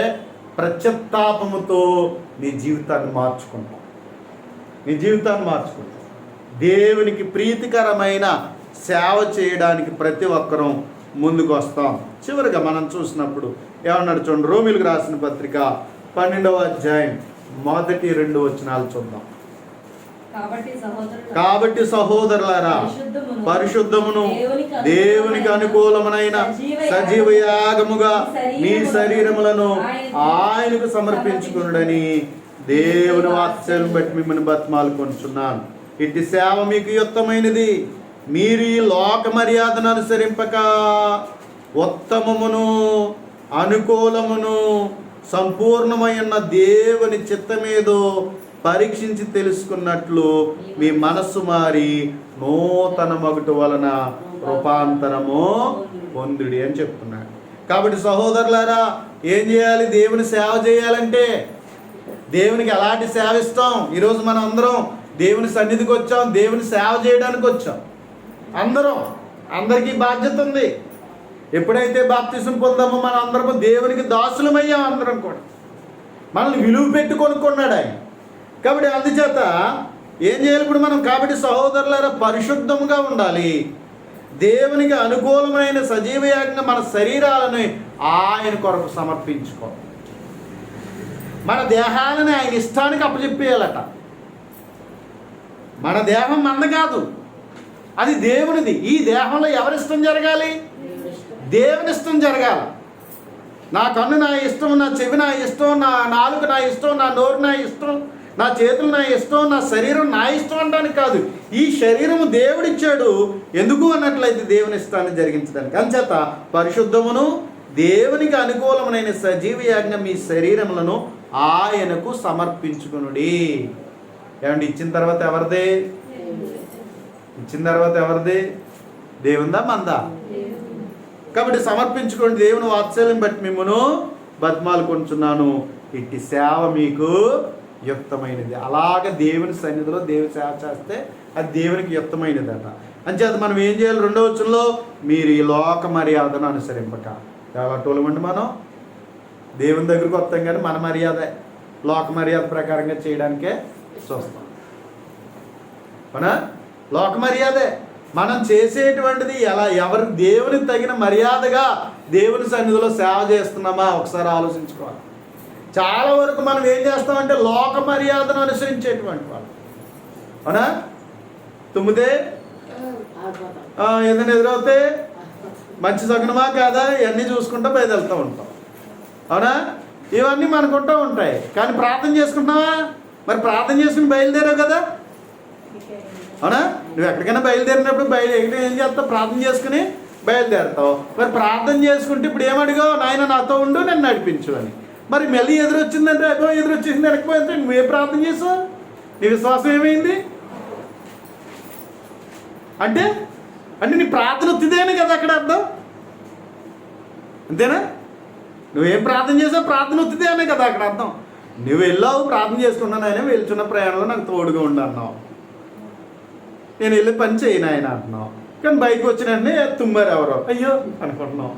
ప్రత్యత్తాపముతో నీ జీవితాన్ని మార్చుకుంటావు. దేవునికి ప్రీతికరమైన సేవ చేయడానికి ప్రతి ఒక్కరూ ముందుకు వస్తాం. చివరిగా మనం చూసినప్పుడు ఏమన్నాడు చూడండి, రోమీయులకు రాసిన పత్రిక 12వ అధ్యాయం 1-2 వచనాలు చూద్దాం. కాబట్టి సహోదరులారా, పరిశుద్ధమును దేవునికి అనుకూలమైన సజీవ యాగముగా మీ శరీరములను ఆయనకు సమర్పించుకునుడని దేవుని వాత్సల్యం బట్టి మిమ్మల్ని బతిమాలుకొనుచున్నాను. ఇట్టి సేవ మీకు యుక్తమైనది. మీరు ఈ లోక మర్యాదను అనుసరింపక ఉత్తమమును అనుకూలమును సంపూర్ణమైన దేవుని చిత్తమేదో పరీక్షించి తెలుసుకున్నట్లు మీ మనస్సు మారి నూతన మగుట వలన రూపాంతరము పొందుడి అని చెప్తున్నాడు. కాబట్టి సహోదరులారా, ఏం చేయాలి? దేవుని సేవ చేయాలంటే దేవునికి ఎలాంటి సేవ ఇస్తాం? ఈరోజు మనం అందరం దేవుని సన్నిధికి వచ్చాం, దేవుని సేవ చేయడానికి వచ్చాం. అందరికీ బాధ్యత ఉంది. ఎప్పుడైతే బాప్తిసం పొందామో మన అందరము దేవునికి దాసులమయ్యాం. అందరం కూడా మనల్ని విలువ పెట్టి కొనుక్కున్నాడు ఆయన. కాబట్టి అందుచేత ఏం చేయాలి ఇప్పుడు మనం? కాబట్టి సహోదరులారా, పరిశుద్ధంగా ఉండాలి. దేవునికి అనుకూలమైన సజీవ యాగంగా మన శరీరాలను ఆయన కొరకు సమర్పించుకోవాలి. మన దేహాలను ఆయన ఇష్టానికి అప్పచెప్పేయాలట. మన దేహం మంద కాదు, అది దేవునిది. ఈ దేహంలో ఎవరిష్టం జరగాలి? దేవుని ఇష్టం జరగాలి. నా కన్ను నా ఇష్టం, నా చెవి నా ఇష్టం, నా నాలుక నా ఇష్టం, నా నోరు నా ఇష్టం, నా చేతులు నా ఇష్టం, నా శరీరం నా ఇష్టం అనడానికి కాదు. ఈ శరీరము దేవుడిచ్చాడు. ఎందుకు అన్నట్లయితే దేవుని ఇష్టాన్ని జరిగించడానికి. అంచేత పరిశుద్ధమును దేవునికి అనుకూలమైన సజీవ యాజ్ఞ మీ శరీరములను ఆయనకు సమర్పించుకునుడి. ఏమండి? ఇచ్చిన తర్వాత ఎవరిదే? దేవుందా మందా? కాబట్టి సమర్పించుకోండి. దేవుని వాత్సల్యం బట్టి మిమ్మను బతిమాలుకొంటున్నాను. ఇట్టి సేవ మీకు యుక్తమైనది. అలాగ దేవుని సన్నిధిలో దేవుని సేవ చేస్తే అది దేవునికి యుక్తమైనదట. అంచేత మనం ఏం చేయాలి? 2వ వచనంలో మీరు ఈ లోక మర్యాదను అనుసరింపక. ఎవటోళ్ళమండి మనం దేవుని దగ్గరకు వస్తాం, కానీ మన మర్యాద లోక మర్యాద ప్రకారంగా చేయడానికే చూస్తాం. అవునా? లోక మర్యాదే మనం చేసేటువంటిది. ఎవరు దేవునికి తగిన మర్యాదగా దేవుని సన్నిధిలో సేవ చేస్తున్నామా ఒకసారి ఆలోచించుకోవాలి. చాలా వరకు మనం ఏం చేస్తామంటే లోక మర్యాదను అనుసరించేటువంటి వాళ్ళు. అవునా? తుమ్మితే ఏదైనా ఎదురవుతే మంచి సగునమా కాదా ఇవన్నీ చూసుకుంటూ బయలుదేరుతూ ఉంటాం. అవునా? ఇవన్నీ మనకుంటూ ఉంటాయి. కానీ ప్రార్థన చేసుకుంటున్నావా? మరి ప్రార్థన చేసుకుని బయలుదేరావు కదా. అవునా? నువ్వు ఎక్కడికైనా బయలుదేరినప్పుడు ఏం చేస్తావు? ప్రార్థన చేసుకుని బయలుదేరుతావు. మరి ప్రార్థన చేసుకుంటే ఇప్పుడు ఏమడిగావు? నాయన నాతో ఉండు, నన్ను నడిపించు అని. మరి మళ్ళీ ఎదురొచ్చిందంటే ఎదురొచ్చేసింది వెనకపోయిందంటే నువ్వే ప్రార్థన చేసావు? నీ విశ్వాసం ఏమైంది? అంటే నీ ప్రార్థన ఒత్తిదేనే కదా అక్కడ అర్థం. అంతేనా? నువ్వేం ప్రార్థన చేసావు? ప్రార్థన ఒత్తిదే అనే కదా అక్కడ అర్థం. నువ్వు వెళ్ళావు, ప్రార్థన చేసుకున్నాను, ఆయన వెళ్తున్న ప్రయాణంలో నాకు తోడుగా ఉండు అన్నావు. నేను వెళ్ళి పని చేయను ఆయన అంటున్నావు. కానీ బయటకు వచ్చినంటే తుమ్మారు ఎవరో, అయ్యో అనుకుంటున్నావు.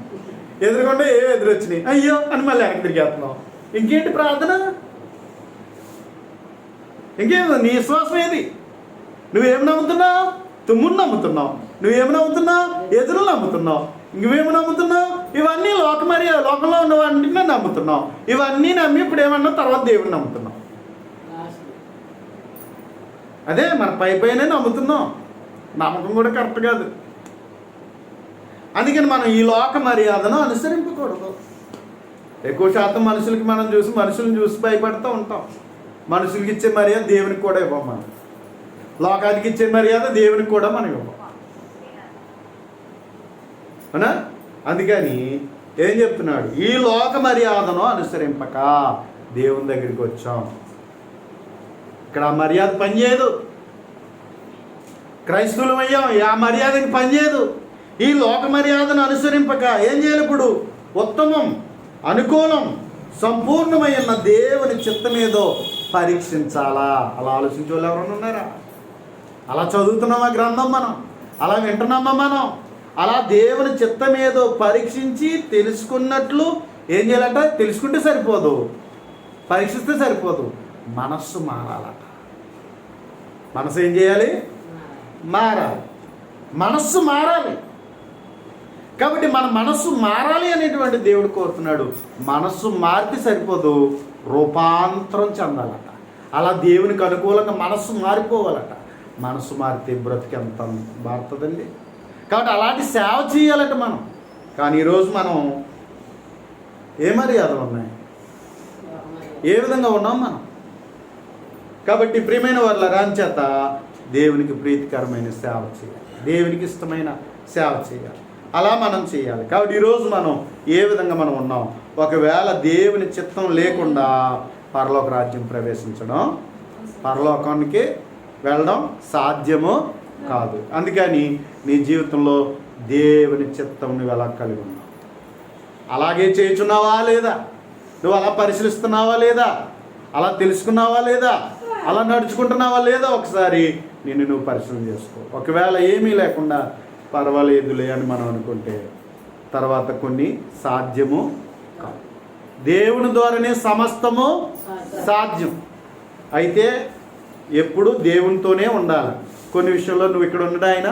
ఎదురుకుండా ఎదురొచ్చినాయి, అయ్యో అని మళ్ళీ వెనక్కి తిరిగేస్తున్నావు. ఇంకేంటి ప్రార్థన? ఇంకేం? నీ విశ్వాసం ఏది? నువ్వేమి నమ్ముతున్నావు? తుమ్మును నమ్ముతున్నావు. నువ్వేమి నమ్ముతున్నావు? ఎదురు నమ్ముతున్నావు. ఇంకేమి నమ్ముతున్నావు? ఇవన్నీ లోకంలో ఉన్నవన్నీ నమ్ముతున్నావు. ఇవన్నీ నమ్మి ఇప్పుడు ఏమన్నావు? తర్వాత దేవుడిని నమ్ముతున్నావు. అదే మన పైనే నమ్ముతున్నాం. నమ్మకం కూడా కరెక్ట్ కాదు. అందుకని మనం ఈ లోక మర్యాదను అనుసరింపకూడదు. ఎక్కువ శాతం మనుషులను చూసి భయపడుతూ ఉంటాం. మనుషులకి ఇచ్చే మర్యాద దేవునికి కూడా ఇవ్వం మనం. లోకానికి ఇచ్చే మర్యాద దేవునికి కూడా మనం ఇవ్వం. అవునా? అందుకని ఏం చెప్తున్నాడు? ఈ లోక మర్యాదను అనుసరింపక దేవుని దగ్గరికి వచ్చాం. ఇక్కడ ఆ మర్యాద పనిచేయదు. క్రైస్తవులం అయ్యాం, ఆ మర్యాదకి పనిచేయదు. ఈ లోక మర్యాదను అనుసరింపక ఏం చేయాలి? ఇప్పుడు ఉత్తమం, అనుకూలం, సంపూర్ణమైన దేవుని చిత్తమేదో పరీక్షించాలా. అలా ఆలోచించే వాళ్ళు ఎవరైనా ఉన్నారా? అలా చదువుతున్నామా గ్రంథం మనం? అలా వింటున్నామా మనం? అలా దేవుని చిత్తమేదో పరీక్షించి తెలుసుకున్నట్లు ఏం చేయాలట? తెలుసుకుంటే సరిపోదు, పరీక్షిస్తే సరిపోదు, మనస్సు మారాలట. మనసు ఏం చేయాలి? మారాలి. మనస్సు మారాలి. కాబట్టి మన మనస్సు మారాలి అనేటువంటి దేవుడు కోరుతున్నాడు. మనస్సు మారితే సరిపోదు, రూపాంతరం చెందాలట. అలా దేవునికి అనుకూలంగా మనస్సు మారిపోవాలట. మనస్సు మారితే బ్రతికి ఎంత మారుతుందండి. కాబట్టి అలాంటి సేవ చేయాలట మనం. కానీ ఈరోజు మనం ఏ మర్యాదలు ఉన్నాయి? ఏ విధంగా ఉన్నాం మనం? కాబట్టి ప్రియమైన వాళ్ళ రాంచేత దేవునికి ప్రీతికరమైన సేవ చేయాలి, దేవునికి ఇష్టమైన సేవ చేయాలి. అలా మనం చేయాలి. కాబట్టి ఈరోజు మనం ఏ విధంగా మనం ఉన్నాం? ఒకవేళ దేవుని చిత్తం లేకుండా పరలోక రాజ్యం ప్రవేశించడం, పరలోకానికి వెళ్ళడం సాధ్యము కాదు. అందుకని నీ జీవితంలో దేవుని చిత్తం నువ్వు ఎలా కలిగి ఉన్నావు? అలాగే చేయుచున్నావా లేదా? నువ్వు అలా పరిశీలిస్తున్నావా లేదా? అలా తెలుసుకున్నావా లేదా? అలా నడుచుకుంటున్నావా లేదా? ఒకసారి నువ్వు పరిశీలన చేసుకో. ఒకవేళ ఏమీ లేకుండా పర్వాలేదులే అని మనం అనుకుంటే తర్వాత కొన్ని సాధ్యము కాదు. దేవుని ద్వారానే సమస్తము సాధ్యం. అయితే ఎప్పుడు దేవునితోనే ఉండాలి. కొన్ని విషయంలో నువ్వు ఇక్కడ ఉండడా ఆయన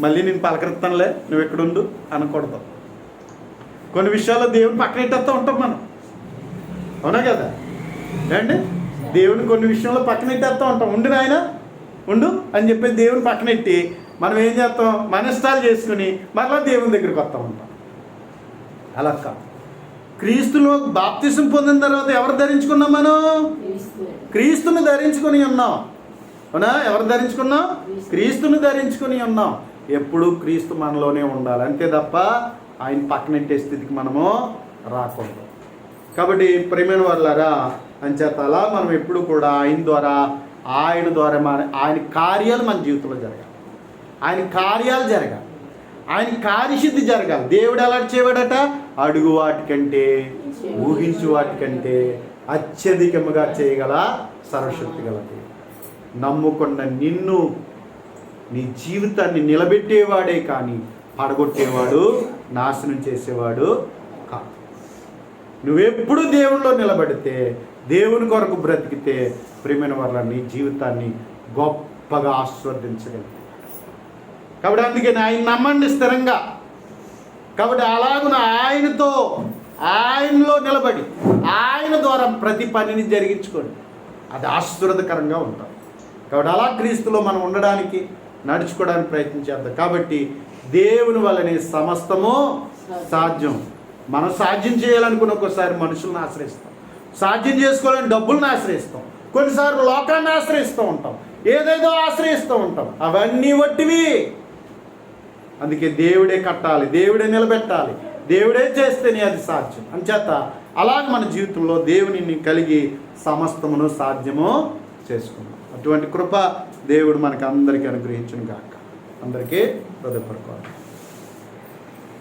మళ్ళీ నేను పలకరిస్తానులే, నువ్వు ఎక్కడుండు అనకూడదు. కొన్ని విషయాల్లో దేవుని పక్కనెట్టేస్తూ ఉంటాం మనం. అవునా కదా అండి? దేవుని కొన్ని విషయంలో పక్కనెట్టేస్తూ ఉంటాం. ఉండు నాయన ఉండు అని చెప్పి దేవుని పక్కనెట్టి మనం ఏం చేస్తాం? మన ఇష్టాలు చేసుకుని మరలా దేవుని దగ్గరికి వస్తూ ఉంటాం. అలా కాదు. క్రీస్తులో బాప్తిసం పొందిన తర్వాత ఎవరు ధరించుకున్నాం? మనం క్రీస్తుని ధరించుకొని ఉన్నాం. అవునా? ఎవరు ధరించుకున్నాం? క్రీస్తుని ధరించుకొని ఉన్నాం. ఎప్పుడు క్రీస్తు మనలోనే ఉండాలి, అంతే తప్ప ఆయన పక్కనెట్టే స్థితికి మనము రాకూడదు. కాబట్టి ప్రియమైన వాళ్ళారా, అంచేత అలా మనం ఎప్పుడు కూడా ఆయన ద్వారా ఆయన కార్యాలు మన జీవితంలో జరగాలి. ఆయన కార్యాలు జరగాలి, ఆయన కార్యసిద్ధి జరగాలి. దేవుడు ఎలా చేయవాడట? అడుగు వాటికంటే, ఊహించు వాటికంటే అత్యధికముగా చేయగల సర్వశక్తి గలది. నమ్ముకున్న నిన్ను, నీ జీవితాన్ని నిలబెట్టేవాడే కానీ పడగొట్టేవాడు, నాశనం చేసేవాడు కాదు. నువ్వెప్పుడు దేవునిలో నిలబడితే, దేవుని కొరకు బ్రతికితే ప్రియమైన వాళ్ళ నీ జీవితాన్ని గొప్పగా ఆస్వాదించగలరు. కాబట్టి అందుకని ఆయన నమ్మండి స్థిరంగా. కాబట్టి అలాగున ఆయనతో, ఆయనలో నిలబడి ఆయన ద్వారా ప్రతి పనిని జరిగించుకోండి. అది ఆశీర్వాదకరంగా ఉంటాం. కాబట్టి అలా క్రీస్తులో మనం ఉండడానికి, నడుచుకోవడానికి ప్రయత్నించేద్దాం. కాబట్టి దేవుని వల్లనే సమస్తము సాధ్యం. మనం సాధ్యం చేయాలనుకున్న ఒక్కోసారి మనుషులను ఆశ్రయిస్తాం, సాధ్యం చేసుకోవాలని డబ్బులను ఆశ్రయిస్తాం, కొన్నిసార్లు లోకాన్ని ఆశ్రయిస్తూ ఉంటాం, ఏదేదో ఆశ్రయిస్తూ ఉంటాం. అవన్నీ వట్టివి. అందుకే దేవుడే కట్టాలి, దేవుడే నిలబెట్టాలి, దేవుడే చేస్తేనే అది సాధ్యం. అంచేత అలాగే మన జీవితంలో దేవునిని కలిగి సమస్తమును సాధ్యము చేసుకున్నాం. అటువంటి కృప దేవుడు మనకు అందరికీ అనుగ్రహించును గాక. అందరికీ హృదయపూర్వక